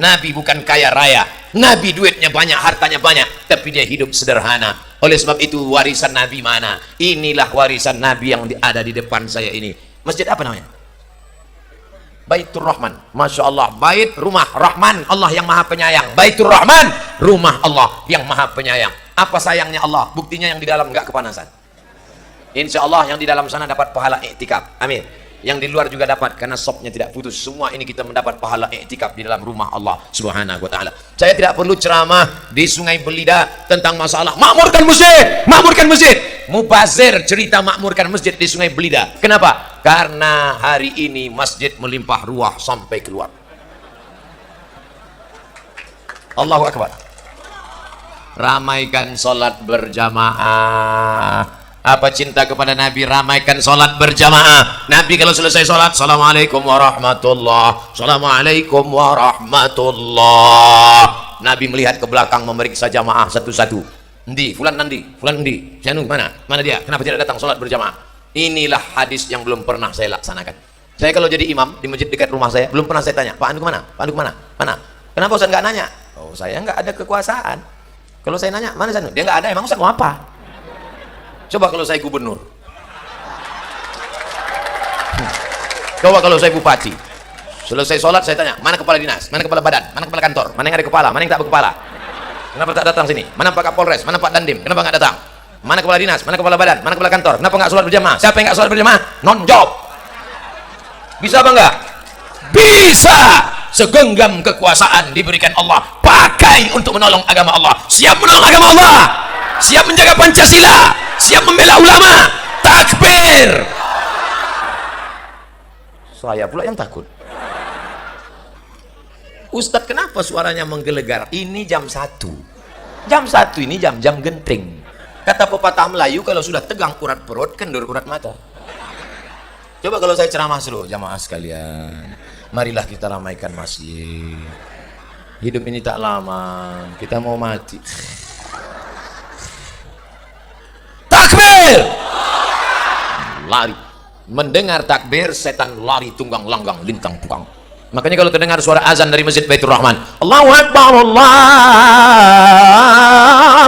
Nabi bukan kaya raya. Nabi duitnya banyak, hartanya banyak, tapi dia hidup sederhana. Oleh sebab itu warisan Nabi mana? Inilah warisan Nabi yang ada di depan saya ini. Masjid apa namanya? Baitur Rahman. Masya Allah. Bait, rumah Rahman, Allah yang maha penyayang. Baitur Rahman, rumah Allah yang maha penyayang. Apa sayangnya Allah? Buktinya yang di dalam enggak kepanasan. Insya Allah yang di dalam sana dapat pahala iktikaf. Amin. Yang di luar juga dapat, karena sopnya tidak putus. Semua ini kita mendapat pahala iktikaf di dalam rumah Allah Subhanahu wa taala. Saya tidak perlu ceramah di Sungai Belida tentang masalah makmurkan masjid, makmurkan masjid. Mubazir cerita makmurkan masjid di Sungai Belida. Kenapa? Karena hari ini masjid melimpah ruah sampai keluar. Allahu Akbar. Ramaikan sholat berjamaah. Apa cinta kepada Nabi? Ramaikan sholat berjamaah. Nabi kalau selesai sholat, Assalamualaikum warahmatullah, Assalamualaikum warahmatullah. Nabi melihat ke belakang, memeriksa jamaah satu-satu. Ndi, fulan nandi, fulan ndi, Janu mana? Mana dia? Kenapa tidak datang sholat berjamaah? Inilah hadis yang belum pernah saya laksanakan. Saya kalau jadi imam di masjid dekat rumah saya, belum pernah saya tanya, Pak Anu kemana? Pak Anu kemana? Mana? Kenapa Ustaz nggak nanya? Oh, saya nggak ada kekuasaan. Kalau saya nanya, mana Janu? Dia nggak ada, emang Ustaz mau apa? Coba kalau saya gubernur, coba kalau saya bupati, selesai sholat saya tanya, mana kepala dinas, mana kepala badan, mana kepala kantor, mana yang ada kepala, mana yang tak berkepala, kenapa tak datang sini, mana Pak Kapolres, mana Pak Dandim, kenapa nggak datang, mana kepala dinas, mana kepala badan, mana kepala kantor, kenapa nggak sholat berjamaah, siapa yang nggak sholat berjamaah, non job. Bisa apa enggak? Bisa. Segenggam kekuasaan diberikan Allah, pakai untuk menolong agama Allah. Siap menolong agama Allah, siap menjaga Pancasila, siap membela ulama. Takbir. Saya pula yang takut. Ustadz, kenapa suaranya menggelegar? Ini jam 1. Jam 1 ini jam-jam genting. Kata pepatah Melayu, kalau sudah tegang urat perut, kendur urat mata. Coba kalau saya ceramah seluruh jamaah sekalian, marilah kita ramaikan masjid. Hidup ini tak lama, kita mau mati. Takbir! Lari. Mendengar takbir, setan lari tunggang langgang, lintang pukang. Makanya kalau terdengar suara azan dari Masjid Baitur Rahman, Allahu Akbar, Allahu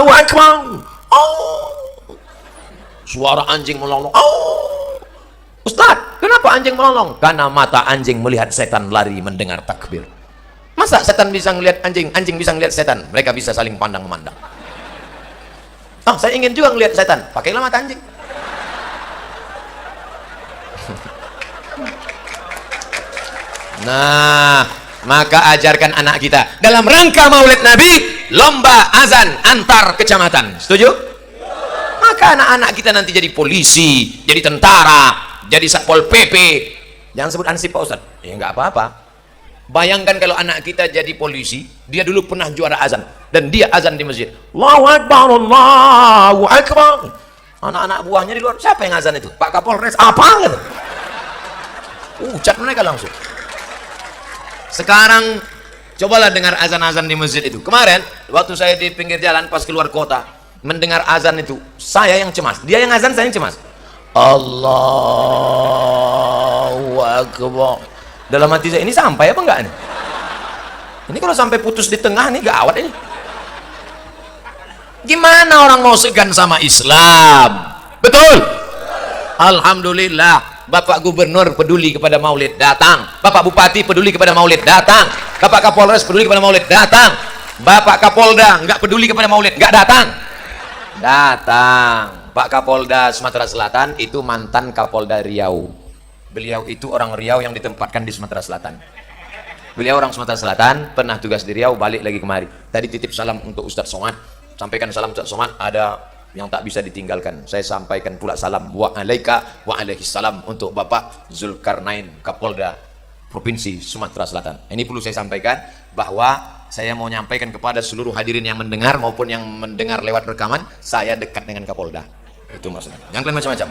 Akbar. Oh. Suara anjing melolong. Oh. Ustaz, kenapa anjing melolong? Karena mata anjing melihat setan lari mendengar takbir. Masa setan bisa melihat anjing, anjing bisa melihat setan? Mereka bisa saling pandang memandang. Oh, saya ingin juga melihat setan. Pakailah mata anjing. Nah, maka ajarkan anak kita dalam rangka Maulid Nabi, lomba azan antar kecamatan. Setuju? Maka anak-anak kita nanti jadi polisi, jadi tentara, jadi Satpol PP. Jangan sebut ansip Pak Ustaz. Ya enggak apa-apa. Bayangkan kalau anak kita jadi polisi, dia dulu pernah juara azan dan dia azan di masjid. Allahu Akbar, Allahu Akbar. Anak-anak buahnya di luar, siapa yang azan itu? Pak Kapolres. Apa? Ucat mereka langsung. Sekarang cobalah dengar azan-azan di masjid itu. Kemarin waktu saya di pinggir jalan pas keluar kota mendengar azan itu, saya yang cemas. Dia yang azan, saya yang cemas. Allahu Akbar. Dalam hati saya, ini sampai apa enggak nih? Ini kalau sampai putus di tengah nih gawat ini. Gimana orang mau segan sama Islam? Betul? Alhamdulillah. Bapak Gubernur peduli kepada Maulid, datang. Bapak Bupati peduli kepada Maulid, datang. Bapak Kapolres peduli kepada Maulid, datang. Bapak Kapolda nggak peduli kepada Maulid, nggak datang. Datang. Pak Kapolda Sumatera Selatan itu mantan Kapolda Riau. Beliau itu orang Riau yang ditempatkan di Sumatera Selatan. Beliau orang Sumatera Selatan, pernah tugas di Riau, balik lagi kemari. Tadi titip salam untuk Ustadz Somad. Sampaikan salam Ustadz Somad, ada yang tak bisa ditinggalkan. Saya sampaikan pula salam wa alaika wa alaihi salam untuk Bapak Zulkarnain, Kapolda Provinsi Sumatera Selatan. Ini perlu saya sampaikan bahwa saya mau menyampaikan kepada seluruh hadirin yang mendengar maupun yang mendengar lewat rekaman, saya dekat dengan Kapolda. Itu maksudnya. Jangan kalian macam-macam.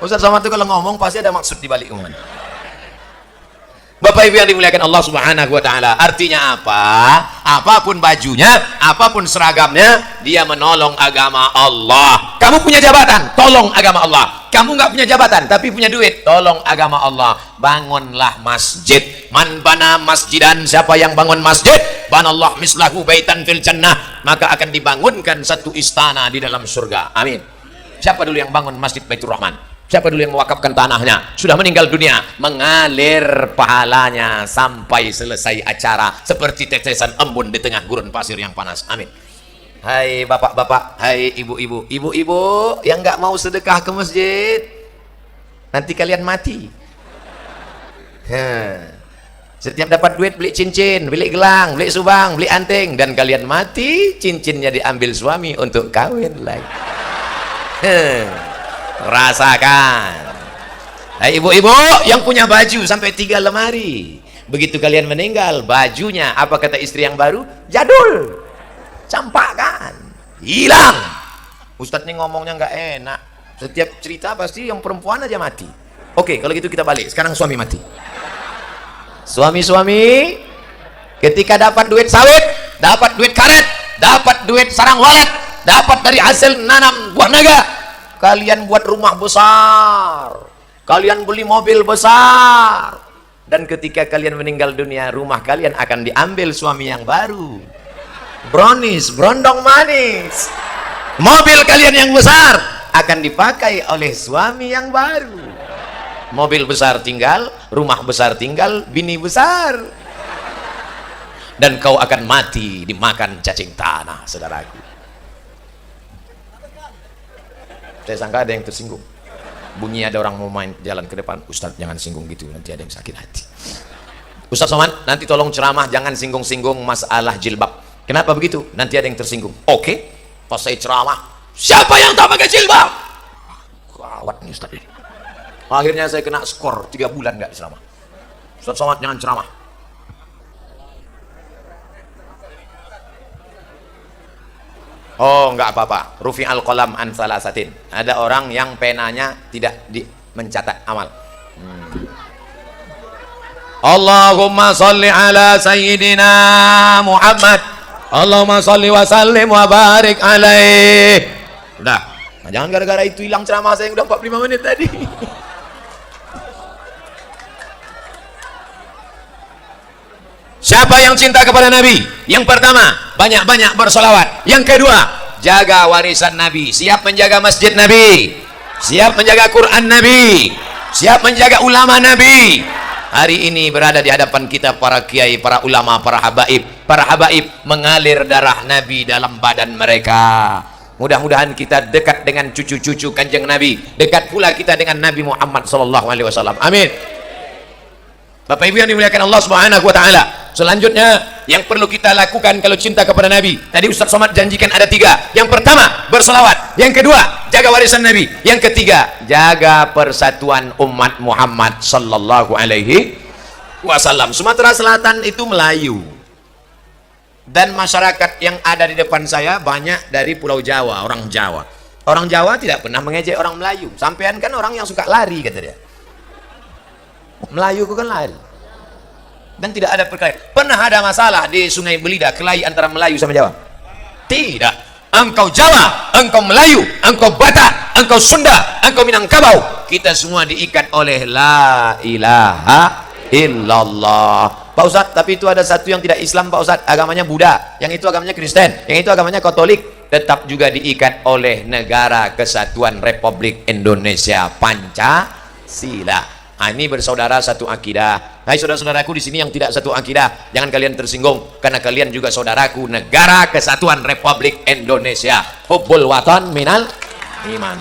Ustaz Somad itu kalau ngomong pasti ada maksud di balik omongan. Bapak Ibu yang dimuliakan Allah Subhanahu wa taala, artinya apa? Apapun bajunya, apapun seragamnya, dia menolong agama Allah. Kamu punya jabatan, tolong agama Allah. Kamu nggak punya jabatan tapi punya duit, tolong agama Allah. Bangunlah masjid. Man bana masjidan, siapa yang bangun masjid, banallah mislahu baitan fil jannah, maka akan dibangunkan satu istana di dalam surga. Amin. Siapa dulu yang bangun Masjid Baitur Rahman? Siapa dulu yang mewakafkan tanahnya? Sudah meninggal dunia, mengalir pahalanya sampai selesai acara seperti tetesan embun di tengah gurun pasir yang panas. Amin. Hai bapak-bapak, hai ibu-ibu, ibu-ibu yang nggak mau sedekah ke masjid, nanti kalian mati. Setiap dapat duit beli cincin, beli gelang, beli subang, beli anting, dan kalian mati, cincinnya diambil suami untuk kawin lagi. Rasakan. Hai ibu-ibu yang punya baju sampai 3 lemari, begitu kalian meninggal, bajunya apa kata istri yang baru? Jadul, campakkan, hilang. Ustadz ini ngomongnya nggak enak. Setiap cerita pasti yang perempuan aja mati. Oke, kalau gitu kita balik. Sekarang suami mati. Suami-suami ketika dapat duit sawit, dapat duit karet, dapat duit sarang walet, dapat dari hasil nanam buah naga, kalian buat rumah besar, kalian beli mobil besar, dan ketika kalian meninggal dunia, rumah kalian akan diambil suami yang baru. Brownies, brondong manis. Mobil kalian yang besar akan dipakai oleh suami yang baru. Mobil besar tinggal, rumah besar tinggal, bini besar, dan kau akan mati dimakan cacing tanah, saudaraku. Saya sangka ada yang tersinggung. Bunyi ada orang mau main jalan ke depan. Ustadz jangan singgung gitu, nanti ada yang sakit hati. Ustadz Somad, nanti tolong ceramah jangan singgung-singgung masalah jilbab. Kenapa begitu? Nanti ada yang tersinggung. Oke, pas saya ceramah, siapa yang tak pakai jilbab? Gawat nih Ustadz ini. Akhirnya saya kena skor 3 bulan nggak ceramah. Ustadz Somad jangan ceramah. Oh, enggak apa-apa. Rufi al-qalam an salasatin. Ada orang yang penanya tidak mencatat amal. Allahumma salli ala sayyidina Muhammad. Allahumma salli wa sallim wa barik alaih. Udah. Nah, jangan gara-gara itu hilang ceramah saya yang udah 45 menit tadi. Siapa yang cinta kepada Nabi? Yang pertama, banyak-banyak bersolawat. Yang kedua, jaga warisan Nabi. Siap menjaga masjid Nabi, siap menjaga Quran Nabi, siap menjaga ulama Nabi. Hari ini berada di hadapan kita para kiai, para ulama, para habaib. Para habaib mengalir darah Nabi dalam badan mereka. Mudah-mudahan kita dekat dengan cucu-cucu Kanjeng Nabi, dekat pula kita dengan Nabi Muhammad SAW. Amin. Bapak Ibu yang dimuliakan Allah Subhanahu wa taala. Selanjutnya yang perlu kita lakukan kalau cinta kepada Nabi. Tadi Ustaz Somad janjikan ada 3. Yang pertama, berselawat. Yang kedua, jaga warisan Nabi. Yang ketiga, jaga persatuan umat Muhammad sallallahu alaihi wasallam. Sumatera Selatan itu Melayu. Dan masyarakat yang ada di depan saya banyak dari Pulau Jawa, orang Jawa. Orang Jawa tidak pernah mengejek orang Melayu. Sampean kan orang yang suka lari, kata dia. Melayu kan lari. Dan tidak ada perkelahian. Pernah ada masalah di Sungai Belida, kelahi antara Melayu sama Jawa? Tidak. Engkau Jawa, engkau Melayu, engkau Batak, engkau Sunda, engkau Minangkabau, kita semua diikat oleh la ilaha illallah. Pak Ustadz, tapi itu ada satu yang tidak Islam, Pak Ustadz, agamanya Buddha, yang itu agamanya Kristen, yang itu agamanya Katolik, tetap juga diikat oleh Negara Kesatuan Republik Indonesia Pancasila. Nah, ini bersaudara satu akidah. Hai saudara-saudaraku di sini yang tidak satu akidah, jangan kalian tersinggung karena kalian juga saudaraku. Negara Kesatuan Republik Indonesia. Hubbul watan minal iman.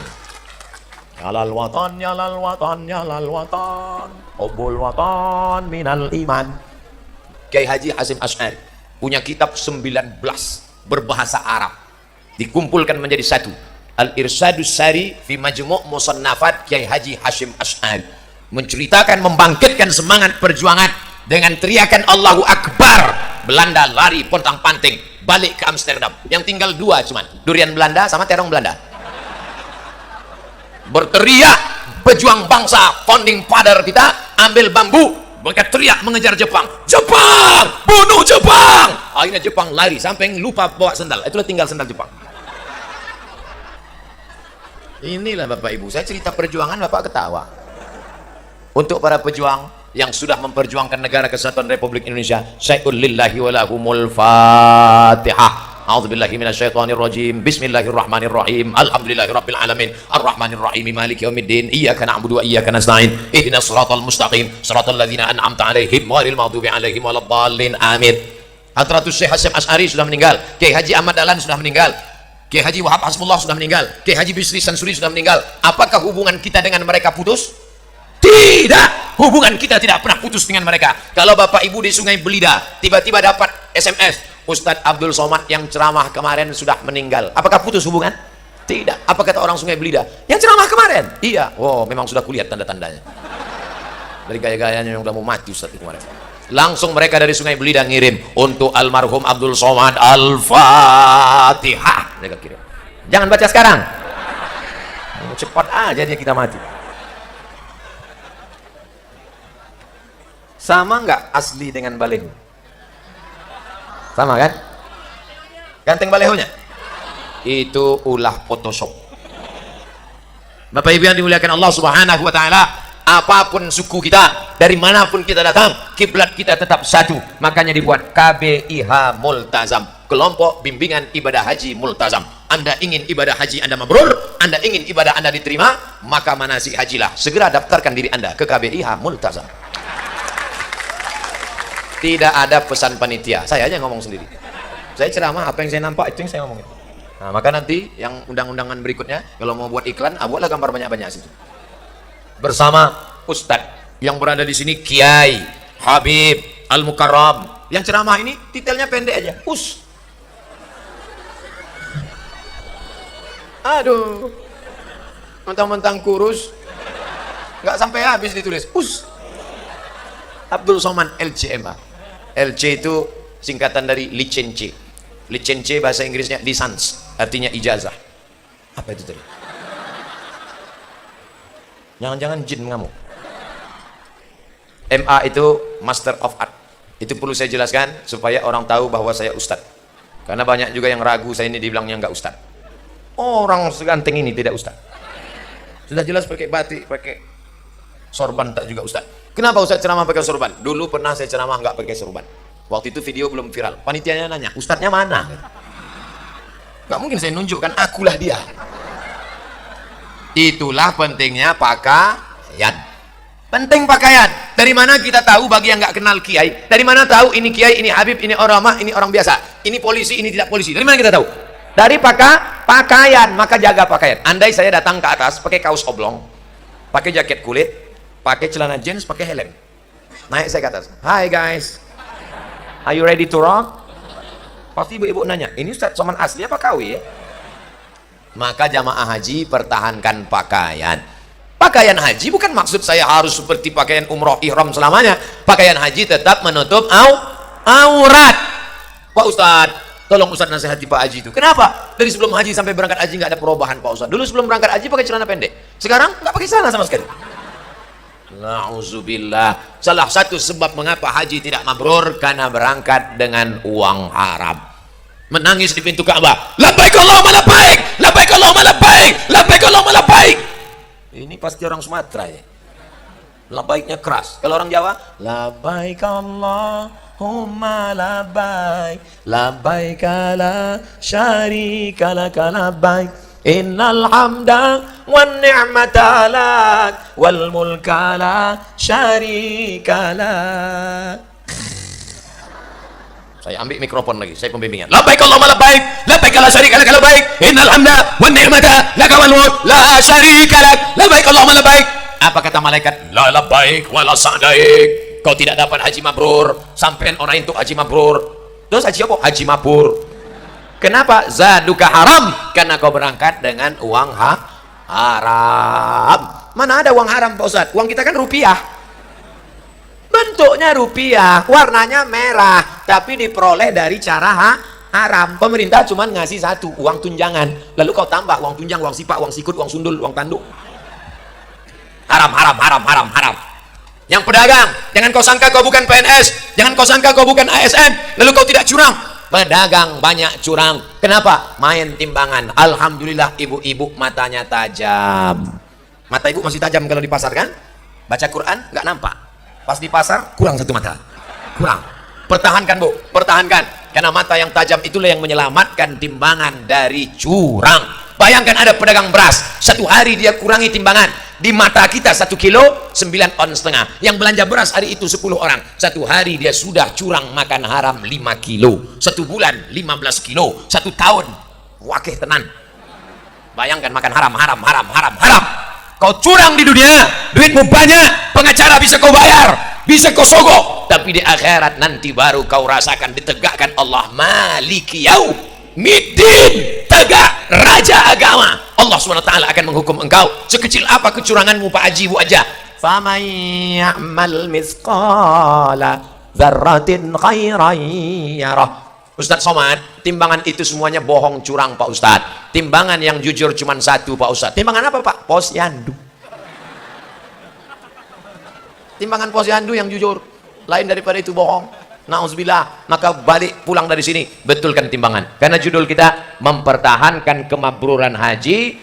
Yalal watan, yalal watan, yalal watan. Hubbul watan minal iman. Kiai Haji Hasyim Asy'ari punya kitab 19 berbahasa Arab, dikumpulkan menjadi satu. Al-Irsyadus Sari fi Majmu' Musannafat Kiai Haji Hasyim Asy'ari, menceritakan, membangkitkan semangat perjuangan dengan teriakan Allahu Akbar. Belanda lari pontang-panting balik ke Amsterdam. Yang tinggal 2 cuman, durian Belanda sama terong Belanda. Berteriak pejuang bangsa, founding father kita, ambil bambu, mereka teriak mengejar Jepang. Jepang, bunuh Jepang. Akhirnya Jepang lari sampai lupa bawa sendal. Itulah tinggal sendal Jepang. Inilah Bapak Ibu, saya cerita perjuangan Bapak ketawa. Untuk para pejuang yang sudah memperjuangkan Negara Kesatuan Republik Indonesia, syai'ul lillahi wa lahumul Fatihah. A'udzubillahi minasyaitonir rajim. Bismillahirrahmanirrahim. Alhamdulillahirabbil alamin. Arrahmanir rahim. Maliki yaumiddin. Iyyaka na'budu wa iyyaka nasta'in. Ihdinas shiratal mustaqim. Shiratal ladzina an'amta 'alaihim ghairil maghdubi 'alaihim waladdallin. Amin. Hadratus Syekh Hasyim Asy'ari sudah meninggal. Kiai Haji Ahmad Dahlan sudah meninggal. Kiai Haji Wahab Hasbullah sudah meninggal. Kiai Haji Bisri Sansuri sudah meninggal. Apakah hubungan kita dengan mereka putus? Tidak, hubungan kita tidak pernah putus dengan mereka. Kalau Bapak Ibu di Sungai Belida tiba-tiba dapat SMS, Ustadz Abdul Somad yang ceramah kemarin sudah meninggal, apakah putus hubungan? Tidak. Apa kata orang Sungai Belida? Yang ceramah kemarin? Iya. Oh, memang sudah kulihat tanda-tandanya. Dari gaya-gayanya yang udah mau mati Ustadz kemarin. Langsung mereka dari Sungai Belida ngirim untuk almarhum Abdul Somad Al-Fatihah. Mereka kirim. Jangan baca sekarang. Cepat aja dia kita mati. Sama nggak asli dengan baleho? Sama kan? Ganteng balehonya? Itu ulah Photoshop. Bapak Ibu yang dimuliakan Allah Subhanahu wa taala, apapun suku kita, dari manapun kita datang, kiblat kita tetap satu. Makanya dibuat KBIH Multazam, kelompok bimbingan ibadah haji multazam. Anda ingin ibadah haji Anda mabrur, Anda ingin ibadah Anda diterima, maka manasik hajilah. Segera daftarkan diri Anda ke KBIH Multazam. Tidak ada pesan panitia, saya aja ngomong sendiri. Saya ceramah, apa yang saya nampak itu yang saya ngomongin. Nah, maka nanti yang undang-undangan berikutnya, kalau mau buat iklan, buatlah gambar banyak-banyak situ. Bersama Ustadz yang berada di sini, Kiai Habib Al-Mukarram. Yang ceramah ini detailnya pendek aja, Aduh, mentang-mentang kurus, nggak sampai habis ditulis, Abdul Somad LCMA. LC itu singkatan dari license. License bahasa Inggrisnya license. artinya ijazah. Apa itu tadi? Jangan-jangan jin mengamuk. MA itu Master of Art. Itu perlu saya jelaskan supaya orang tahu bahwa saya ustadz. Karena banyak juga yang ragu saya ini dibilangnya enggak ustadz. Orang seganteng ini tidak ustadz. Sudah jelas pakai batik, pakai sorban tak juga ustadz. Kenapa ustadz ceramah pakai sorban? Dulu pernah saya ceramah enggak pakai sorban. Waktu itu video belum viral. Panitianya nanya, ustadznya mana? Enggak mungkin saya nunjukkan, akulah dia. Itulah pentingnya pakaian. Penting pakaian. Dari mana kita tahu bagi yang nggak kenal kiai? Dari mana tahu ini kiai, ini habib, ini ulama, ini orang biasa, ini polisi, ini tidak polisi? Dari mana kita tahu? Dari pakaian. Maka jaga pakaian. Andai saya datang ke atas pakai kaos oblong, pakai jaket kulit, pakai celana jeans, pakai helm, naik saya ke atas. Hi guys, are you ready to rock? Pasti ibu-ibu nanya, ini Ustadz Somad asli apa KW ya? Maka jamaah haji pertahankan pakaian. Pakaian haji bukan maksud saya harus seperti pakaian umroh ihram selamanya. Pakaian haji tetap menutup aurat. Pak Ustadz, tolong Ustadz nasihati Pak Haji itu. Kenapa? Dari sebelum haji sampai berangkat haji nggak ada perubahan Pak Ustadz. Dulu sebelum berangkat haji pakai celana pendek. Sekarang nggak pakai celana sama sekali. Na'udzubillah. Salah satu sebab mengapa haji tidak mabrur karena berangkat dengan uang haram. Menangis di pintu Ka'bah. Labbaik Allahumma labbaik, labbaik Allahumma labbaik, labbaik Allahumma labbaik. Ini pasti orang Sumatera ya. Labbaiknya keras. Kalau orang Jawa, labbaik Allahumma labbaik, labbaik la syarika laka labbaik, innal hamda wan ni'mata lak wal mulka la syarika lak. Saya ambil mikrofon lagi, saya pembimbingan. Labbaik Allahumma labbaik, labbaik la syarika lak labbaik, innal hamda wan ni'mata laka wal mulk la syarika lak, labbaik Allahumma labbaik. Apa kata malaikat? La labbaik wa la sa'daik. Kau tidak dapat haji mabrur, sampean orang itu haji mabrur. Terus haji apa? Haji mabrur. Kenapa? Zaduka haram, karena kau berangkat dengan uang haram. Mana ada uang haram Pak Ustadz? Uang kita kan rupiah. Bentuknya rupiah, warnanya merah, tapi diperoleh dari cara haram. Pemerintah cuma ngasih satu, uang tunjangan. Lalu kau tambah uang tunjang, uang sipak, uang sikut, uang sundul, uang tanduk. Haram, haram, haram, haram, haram. Yang pedagang, jangan kau sangka kau bukan PNS, jangan kau sangka kau bukan ASN, lalu kau tidak curang. Pedagang banyak curang. Kenapa? Main timbangan. Alhamdulillah ibu-ibu matanya tajam. Mata ibu masih tajam kalau di pasar kan? Baca Quran nggak nampak. Pas di pasar kurang satu mata, kurang. Pertahankan Bu, pertahankan, karena mata yang tajam itulah yang menyelamatkan timbangan dari curang. Bayangkan ada pedagang beras, satu hari dia kurangi timbangan, di mata kita 1 kilo 9,5 on. Yang belanja beras hari itu 10 orang, satu hari dia sudah curang makan haram 5 kilo, 1 bulan 15 kilo, 1 tahun wakih tenan. Bayangkan makan haram, haram, haram, haram, haram. Kau curang di dunia, duitmu banyak, pengacara bisa kau bayar, bisa kau sogok, tapi di akhirat nanti baru kau rasakan ditegakkan Allah Maliki Yaumiddin, tegak raja agama. Allah SWT akan menghukum engkau sekecil apa kecuranganmu Pak Haji Bu Haja. Faman ya'mal mithqala dzarratin khairan yarah. Ustadz Somad, timbangan itu semuanya bohong, curang Pak Ustadz. Timbangan yang jujur cuma satu Pak Ustadz. Timbangan apa Pak? Posyandu. Timbangan posyandu yang jujur, lain daripada itu bohong. Nauzubillah. Maka balik pulang dari sini, betulkan timbangan. Karena judul kita mempertahankan kemabruran haji,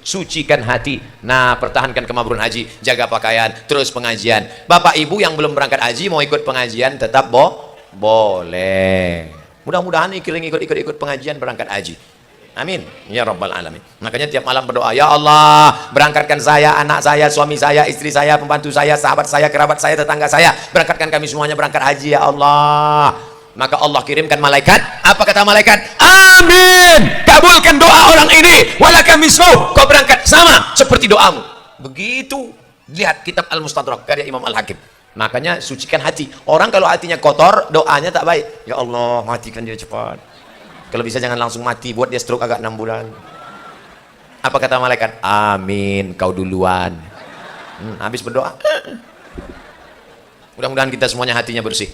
sucikan hati. Nah, pertahankan kemabruran haji, jaga pakaian, terus pengajian. Bapak Ibu yang belum berangkat haji mau ikut pengajian tetap boleh. Mudah-mudahan ikut pengajian berangkat haji. Amin ya rabbal alamin. Makanya tiap malam berdoa, ya Allah, berangkatkan saya, anak saya, suami saya, istri saya, pembantu saya, sahabat saya, kerabat saya, tetangga saya, berangkatkan kami semuanya berangkat haji ya Allah. Maka Allah kirimkan malaikat. Apa kata malaikat? Amin, kabulkan doa orang ini, walaka mislu, kau berangkat sama seperti doamu. Begitu. Lihat kitab Al-Mustadrak karya Imam Al-Hakim. Makanya sucikan hati. Orang kalau hatinya kotor, doanya tak baik. Ya Allah, matikan dia cepat. Kalau bisa jangan langsung mati, buat dia stroke agak 6 bulan. Apa kata malaikat? Amin, kau duluan. Habis berdoa. Mudah-mudahan kita semuanya hatinya bersih.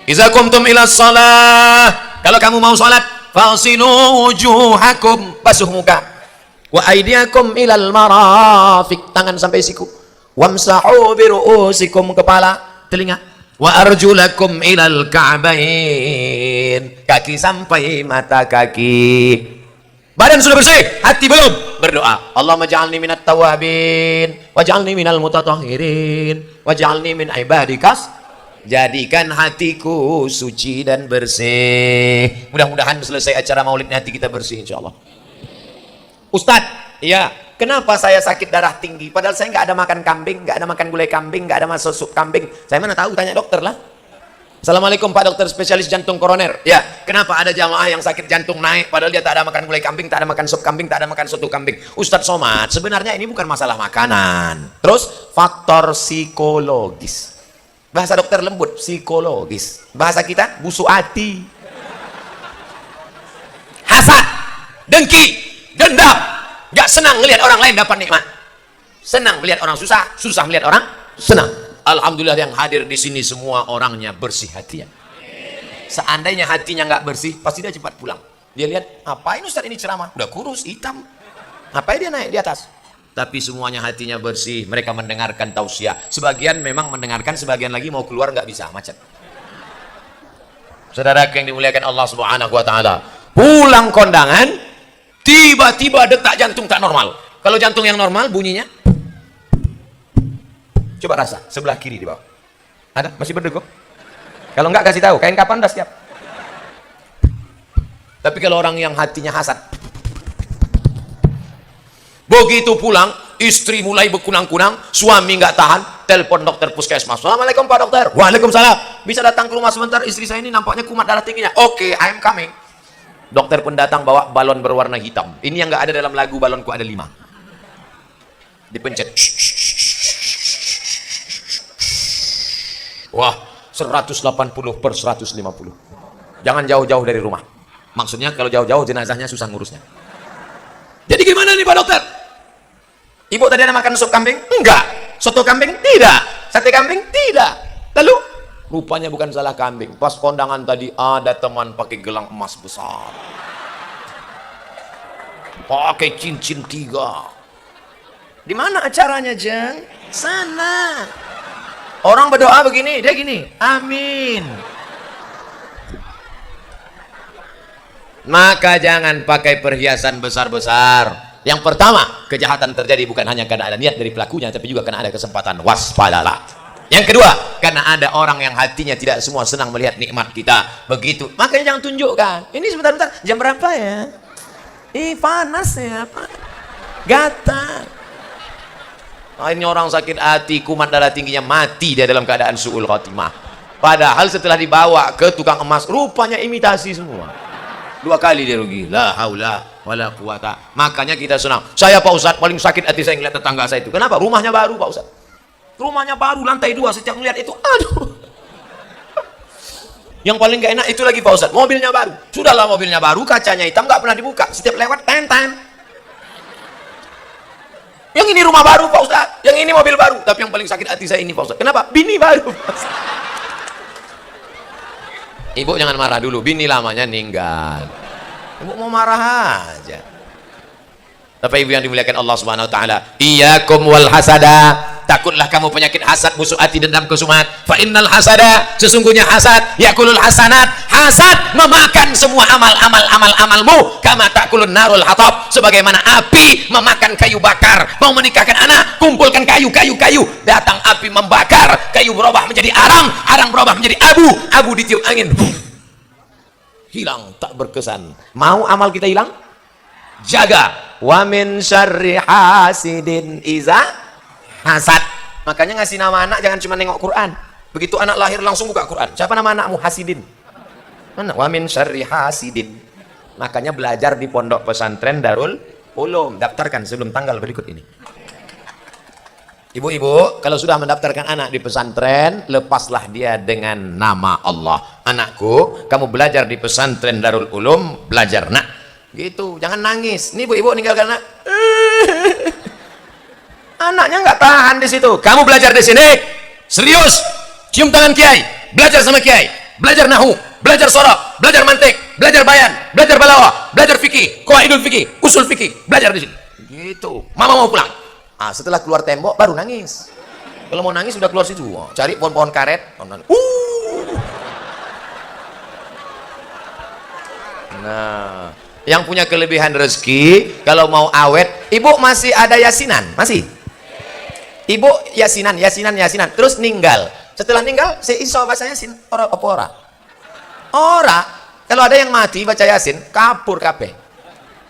Iza kumtum ila shalah. Kalau kamu mau sholat, Fasilu wujuhakum, basuh muka. Wa aydiyakum ilal marafiq, tangan sampai siku. Wamsahu bi ru'usikum, kepala, telinga. Wa arjulakum ilal ka'bain, kaki sampai mata kaki. Badan sudah bersih, hati belum? Berdoa, Allahumma ja'alni minat tawabin waj'alni minal mutatahhirin waj'alni min ibadikas. Jadikan hatiku suci dan bersih. Mudah-mudahan selesai acara maulid hati kita bersih insyaallah. Ustadz, iya, kenapa saya sakit darah tinggi? Padahal saya nggak ada makan kambing, nggak ada makan gulai kambing, nggak ada makan sup kambing. Saya mana tahu, tanya dokter lah. Assalamualaikum Pak Dokter spesialis jantung koroner. Ya, kenapa ada jamaah yang sakit jantung naik padahal dia tak ada makan gulai kambing, tak ada makan sup kambing, tak ada makan soto kambing? Ustadz Somad, sebenarnya ini bukan masalah makanan. Terus faktor psikologis. Bahasa dokter lembut, psikologis. Bahasa kita busuk hati. Hasad, dengki, dendam. Gak senang melihat orang lain dapat nikmat. Senang melihat orang susah, susah melihat orang senang. Alhamdulillah yang hadir di sini semua orangnya bersih hatinya. Seandainya hatinya nggak bersih, pasti dia cepat pulang. Dia lihat, ngapain Ustaz ini ceramah? Udah kurus, hitam. Ngapain dia naik di atas? Tapi semuanya hatinya bersih. Mereka mendengarkan tausiah. Sebagian memang mendengarkan, sebagian lagi mau keluar nggak bisa, macet. Saudara yang dimuliakan Allah Subhanahu Wa Taala, pulang kondangan, tiba-tiba detak jantung tak normal. Kalau jantung yang normal bunyinya, coba rasa sebelah kiri di bawah. Ada? Masih berdegup? Kalau enggak kasih tahu, kain kapan udah siap. Tapi kalau orang yang hatinya hasad, begitu pulang, istri mulai berkunang-kunang, suami nggak tahan, telepon dokter puskesmas. Assalamualaikum Pak Dokter. Waalaikumsalam. Bisa datang ke rumah sebentar, istri saya ini nampaknya kumat darah tingginya. Oke, I am coming. Dokter pun datang bawa balon berwarna hitam. Ini yang nggak ada dalam lagu balonku ada 5. Dipencet. Wah, 180/150. Jangan jauh-jauh dari rumah. Maksudnya kalau jauh-jauh jenazahnya susah ngurusnya. Jadi gimana nih Pak Dokter? Ibu tadi ada makan sup kambing? Enggak. Soto kambing? Tidak. Sate kambing? Tidak. Lalu? Rupanya bukan salah kambing. Pas kondangan tadi ada teman pakai gelang emas besar. Pakai cincin 3. Di mana acaranya, Jeng? Sana. Orang berdoa begini, dia gini, amin. Maka jangan pakai perhiasan besar-besar. Yang pertama, kejahatan terjadi bukan hanya karena ada niat dari pelakunya, tapi juga karena ada kesempatan. Waspadalah. Yang kedua, karena ada orang yang hatinya tidak semua senang melihat nikmat kita. Begitu. Makanya jangan tunjukkan. Ini sebentar-bentar, jam berapa ya? Panas ya, Pak. Gatal. Akhirnya orang sakit hati, kumat darah tingginya, mati dia dalam keadaan su'ul khotimah. Padahal setelah dibawa ke tukang emas, rupanya imitasi semua. 2 kali dia rugi. La haula wala quwata. Makanya kita senang. Saya Pak Ustadz paling sakit hati saya ngeliat tetangga saya itu. Kenapa? Rumahnya baru Pak Ustadz. Rumahnya baru, lantai 2. Setiap ngeliat itu, aduh. Yang paling gak enak itu lagi Pak Ustadz, mobilnya baru. Sudahlah mobilnya baru, kacanya hitam, gak pernah dibuka. Setiap lewat, ten-ten. Yang ini rumah baru Pak Ustadz, yang ini mobil baru. Tapi yang paling sakit hati saya ini Pak Ustadz. Kenapa? Bini baru Pak Ustadz. Ibu jangan marah dulu, bini lamanya ninggal. Ibu mau marah aja. Bapak Ibu yang dimuliakan Allah Subhanahu Wa Taala, iyyakum wal hasada. Takutlah kamu penyakit hasad, busuk hati, dendam, kesumat. Fa innal hasada, sesungguhnya hasad, yakulul hasanat. Hasad memakan semua amalmu. Kama takulun narul hatab, sebagaimana api memakan kayu bakar. Mau menikahkan anak, kumpulkan kayu. Datang api membakar, kayu berubah menjadi arang berubah menjadi abu ditiup angin. Hilang, tak berkesan. Mau amal kita hilang? Jaga. Wa min syarri hasidin iza hasad. Makanya ngasih nama anak jangan cuma nengok Quran. Begitu anak lahir langsung buka Quran. Siapa nama anakmu? Hasidin. Mana? Wa min syarri hasidin. Makanya belajar di pondok pesantren Darul Ulum. Daftarkan sebelum tanggal berikut ini. Ibu-ibu, kalau sudah mendaftarkan anak di pesantren, lepaslah dia dengan nama Allah. Anakku, kamu belajar di pesantren Darul Ulum, belajar nak. Gitu, jangan nangis. Ini ibu-ibu ninggalkan anak. Anaknya nggak tahan di situ. Kamu belajar di sini, serius. Cium tangan kiai, belajar sama kiai, belajar nahu, belajar sorok, belajar mantik, belajar bayan, belajar balaghah. qawaidul fikih, usul fikih, belajar di sini. Gitu. Mama mau pulang. Ah, setelah keluar tembok baru nangis. Kalau mau nangis sudah keluar situ. Cari pohon-pohon karet. Nah, yang punya kelebihan rezeki kalau mau awet, ibu masih ada yasinan, masih. Ibu yasinan, terus ninggal. Setelah ninggal, si iso baca yasin, ora apa ora? Ora. Kalau ada yang mati baca yasin, kabur kabeh.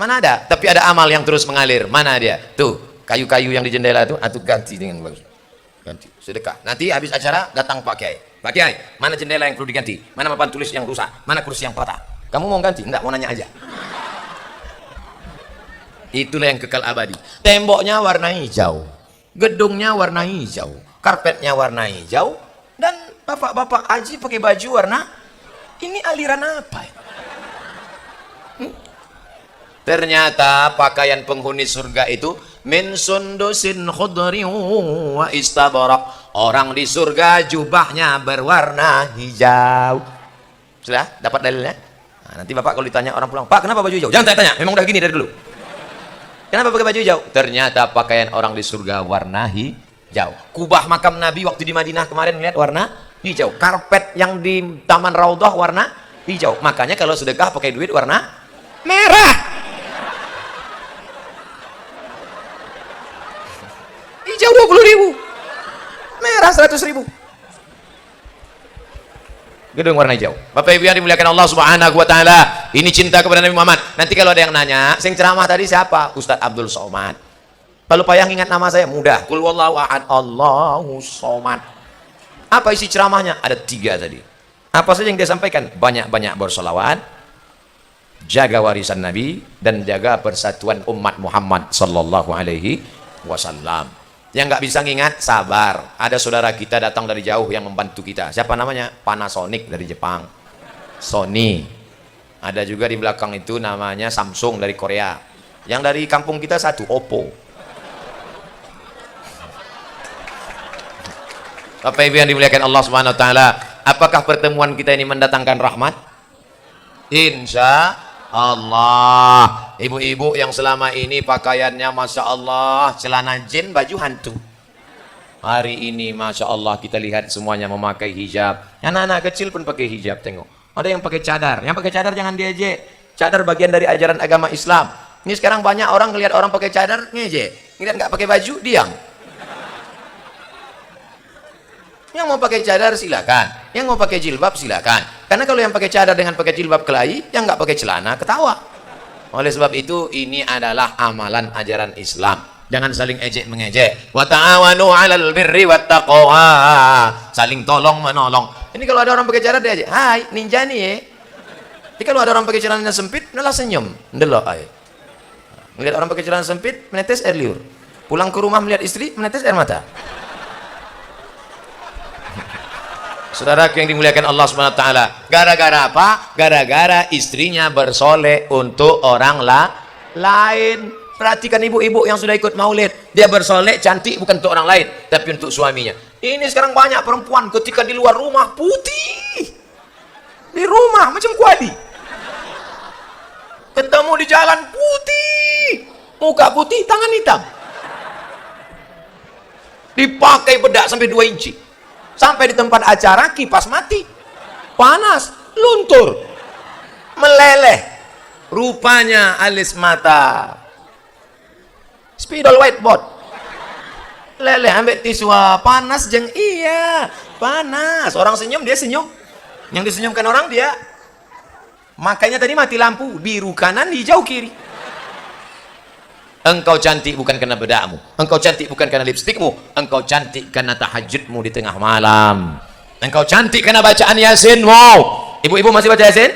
Mana ada? Tapi ada amal yang terus mengalir. Mana dia? Tuh, kayu-kayu yang di jendela itu, atuh ganti dengan bagus. Ganti, sedekah. Nanti habis acara datang Pak Kiai. Pak Kiai, mana jendela yang perlu diganti? Mana papan tulis yang rusak? Mana kursi yang patah? Kamu mau ganti? Enggak, mau nanya aja. Itulah yang kekal abadi. Temboknya warna hijau, gedungnya warna hijau, karpetnya warna hijau, dan bapak-bapak haji pakai baju warna. Ini aliran apa? Ternyata pakaian penghuni surga itu min sundusin khudri wa istabarak. Orang di surga jubahnya berwarna hijau. Sudah dapat dalilnya? Nah, nanti bapak kalau ditanya orang pulang, Pak kenapa baju hijau? Jangan tanya, memang udah gini dari dulu. Kenapa pakai baju hijau? Ternyata pakaian orang di surga warna hijau. Kubah makam Nabi waktu di Madinah kemarin lihat warna hijau. Karpet yang di Taman Raudhah warna hijau. Makanya kalau sedekah pakai duit warna merah. Hijau 20.000, merah 100.000. Gedung warna hijau. Bapak Ibu yang dimuliakan Allah Subhanahu wa taala, ini cinta kepada Nabi Muhammad. Nanti kalau ada yang nanya, sing ceramah tadi siapa? Ustadz Abdul Somad. Kalau payah ingat nama saya, mudah. Qul wallahu ahad, Allahu somad. Apa isi ceramahnya? Ada 3 tadi. Apa saja yang dia sampaikan? Banyak-banyak bersolawat, jaga warisan Nabi, dan jaga persatuan umat Muhammad sallallahu alaihi wasallam. Yang nggak bisa ngingat, sabar. Ada saudara kita datang dari jauh yang membantu kita. Siapa namanya? Panasonic dari Jepang. Sony. Ada juga di belakang itu namanya Samsung dari Korea. Yang dari kampung kita satu, Oppo. Bapak Ibu yang dimuliakan Allah Subhanahu wa taala, apakah pertemuan kita ini mendatangkan rahmat? Insya Allah. Ibu-ibu yang selama ini pakaiannya Masya Allah celana jin baju hantu, hari ini Masya Allah kita lihat semuanya memakai hijab. Anak-anak kecil pun pakai hijab. Tengok, ada yang pakai cadar. Yang pakai cadar jangan diejek. Cadar bagian dari ajaran agama Islam. Ini sekarang banyak orang ngelihat orang pakai cadar ngejek, ngelihat nggak pakai baju diam. Yang mau pakai cadar silakan, yang mau pakai jilbab silakan. Karena kalau yang pakai cadar dengan pakai jilbab kelahi, yang nggak pakai celana ketawa. Oleh sebab itu ini adalah amalan ajaran Islam. Jangan saling ejek mengejek. Wa ta'awanu 'alal birri wat taqwa. Saling tolong menolong. Ini kalau ada orang pakai cadar dia aja, "Hai, ninja nih ya." Jadi kalau ada orang pakai celana sempit, malah senyum. Ndelok ae. Melihat orang pakai celana sempit, menetes air liur. Pulang ke rumah melihat istri, menetes air mata. Saudara yang dimuliakan Allah Subhanahu wa taala, gara-gara apa? Gara-gara istrinya bersolek untuk orang lain. Perhatikan ibu-ibu yang sudah ikut maulid, dia bersolek cantik bukan untuk orang lain, tapi untuk suaminya. Ini sekarang banyak perempuan ketika di luar rumah putih, di rumah macam kuali, ketemu di jalan putih, muka putih, tangan hitam, dipakai bedak sampai 2 inci. Sampai di tempat acara kipas mati, panas, luntur, meleleh. Rupanya alis mata, spidol whiteboard, leleh ambil tisu, panas jeng. Iya panas, orang senyum dia senyum, yang disenyumkan orang dia. Makanya tadi mati lampu, biru kanan hijau kiri. Engkau cantik bukan karena bedakmu, engkau cantik bukan karena lipstikmu, engkau cantik karena tahajudmu di tengah malam, engkau cantik karena bacaan yasinmu. Ibu-ibu masih baca yasin?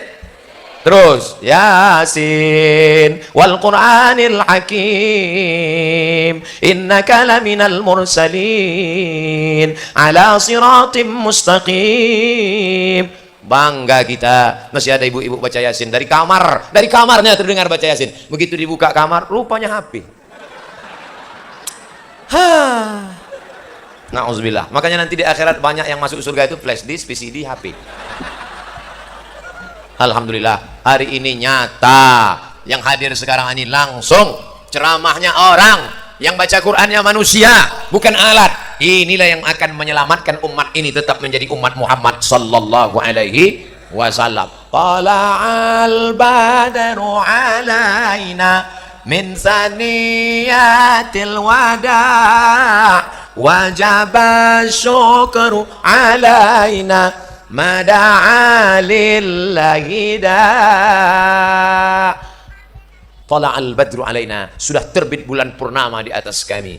Terus yasin wal qur'anil hakim innaka laminal mursalin ala siratim mustaqim. Bangga kita masih ada ibu-ibu baca yasin dari kamar, dari kamarnya terdengar baca yasin. Begitu dibuka kamar, rupanya HP. Na'udzubillah. Makanya nanti di akhirat banyak yang masuk surga itu flash disk, VCD, HP. Alhamdulillah hari ini nyata Yang hadir sekarang ini langsung ceramahnya orang, yang baca Qur'annya manusia, bukan alat. Inilah yang akan menyelamatkan umat ini tetap menjadi umat Muhammad sallallahu alaihi wasallam. Tala'al badru alaina min saniyatil wada' wajaba syukru alaina mada'a lillahi da'. Tala'al badru alaina, sudah terbit bulan purnama di atas kami.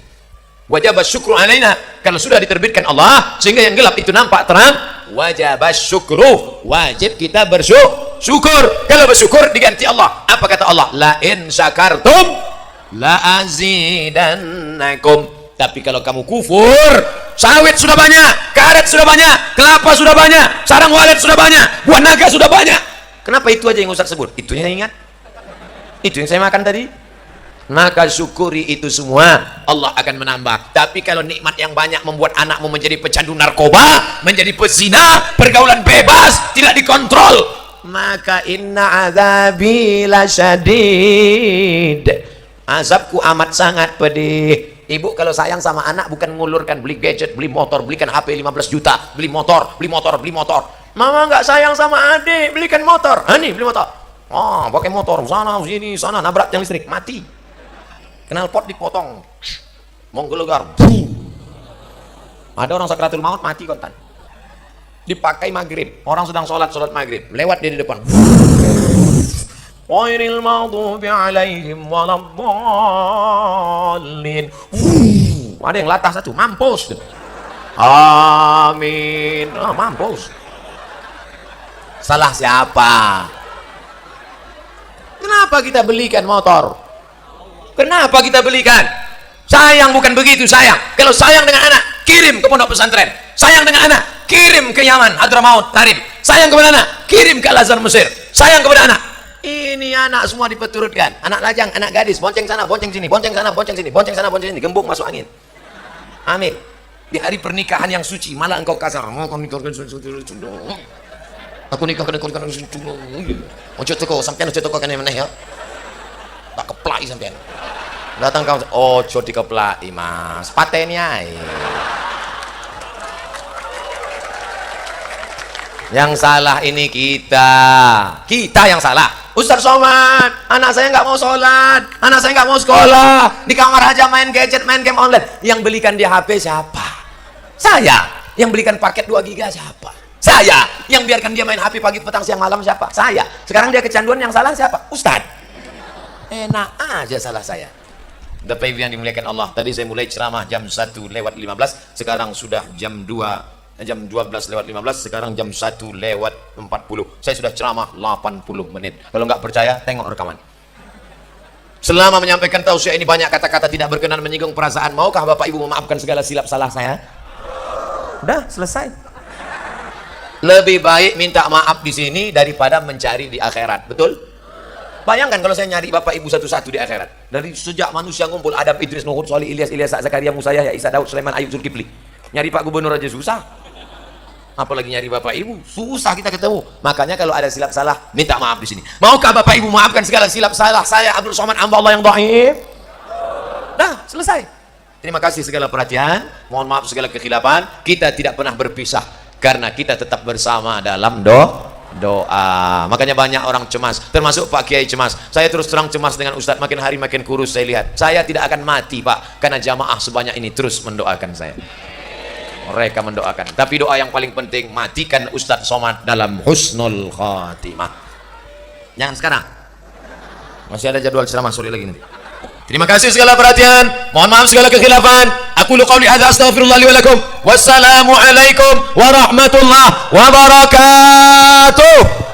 Wajib syukru alaina, kalau sudah diterbitkan Allah sehingga yang gelap itu nampak terang, wajib syukru, wajib kita bersyukur. Kalau bersyukur diganti Allah. Apa kata Allah? La in syakartum la azidannakum. Tapi kalau kamu kufur, sawit sudah banyak, karet sudah banyak, kelapa sudah banyak, sarang walet sudah banyak, buah naga sudah banyak. Kenapa itu aja yang Ustaz sebut? Itu yang ingat. Itu yang saya makan tadi. Maka syukuri itu semua, Allah akan menambah. Tapi kalau nikmat yang banyak membuat anakmu menjadi pecandu narkoba, menjadi pezina, pergaulan bebas, tidak dikontrol, maka inna azabi lasyadid, azabku amat sangat pedih. Ibu kalau sayang sama anak bukan ngulurkan beli gadget, beli motor, belikan HP 15 juta, beli motor. Mama nggak sayang sama adik, belikan motor. Nih beli motor. Oh, pakai motor sana sini sana, nabrak yang listrik, mati. Knalpot dipotong, menggelegar, ada orang sakratul maut mati kontan. Dipakai maghrib, orang sedang sholat maghrib, lewat dia di depan. Ghairil maghdubi alaihim waladdallin. Ada yang latah satu, mampus. Amin. Mampus. Salah siapa? Kenapa kita belikan motor? Kenapa kita belikan? Sayang bukan begitu, sayang. Kalau sayang dengan anak, kirim ke pondok pesantren. Sayang dengan anak, kirim ke Yaman, Hadramaut, Tarim. Sayang kepada anak, kirim ke Al-Azhar Mesir. Sayang kepada anak. Ini anak semua dipeturutkan. Anak lajang, anak gadis, bonceng sana, bonceng sini, bonceng sana, bonceng sini, bonceng sana, bonceng sini, gembung masuk angin. Amin. Di hari pernikahan yang suci, malah engkau kasar. Aku nikahkan ojo teko sampean, ojo teko kene meneh ya. Tak keplai sampean. Datang kamu, ojo dikeplai mas, pateni ae. Yang salah ini kita yang salah. Ustaz Somad, anak saya nggak mau sholat, anak saya nggak mau sekolah, di kamar aja main gadget, main game online. Yang belikan dia HP siapa? Saya. Yang belikan paket 2 giga siapa? Saya. Yang biarkan dia main HP pagi, petang, siang, malam siapa? Saya. Sekarang dia kecanduan, yang salah siapa? Ustaz. Enak aja salah saya. Bapak Ibu yang dimuliakan Allah, tadi saya mulai ceramah jam 1:15, sekarang sudah jam 12:15, sekarang jam 1:40. Saya sudah ceramah 80 menit. Kalau nggak percaya, tengok rekaman. Selama menyampaikan tausiah ini banyak kata-kata tidak berkenan, menyinggung perasaan. Maukah Bapak Ibu memaafkan segala silap salah saya? Udah selesai. Lebih baik minta maaf di sini daripada mencari di akhirat. Betul? Bayangkan kalau saya nyari Bapak Ibu satu-satu di akhirat. Dari sejak manusia ngumpul, Adam, Idris, Nuh, Solih, Ilyas, Zakaria, Musa, Yahya, Isa, Daud, Sulaiman, Ayub, Zulkifli. Nyari Pak Gubernur aja susah. Apalagi nyari Bapak Ibu, susah kita ketemu. Makanya kalau ada silap salah, minta maaf di sini. Maukah Bapak Ibu maafkan segala silap salah saya, Abdul Somad, hamba Allah yang dhaif? Dah, selesai. Terima kasih segala perhatian. Mohon maaf segala kekhilafan. Kita tidak pernah berpisah karena kita tetap bersama dalam doa. Makanya banyak orang cemas, termasuk Pak Kiai cemas. Saya terus terang cemas dengan Ustadz, makin hari makin kurus saya lihat. Saya tidak akan mati Pak, karena jamaah sebanyak ini terus mendoakan saya. Mereka mendoakan. Tapi doa yang paling penting, matikan Ustadz Somad dalam husnul khatimah. Jangan sekarang, masih ada jadwal ceramah sore lagi nanti. Terima kasih segala perhatian. Mohon maaf segala kekhilafan. Aku qouli hadza astaghfirullah li wa lakum. Wassalamu alaikum warahmatullahi wabarakatuh.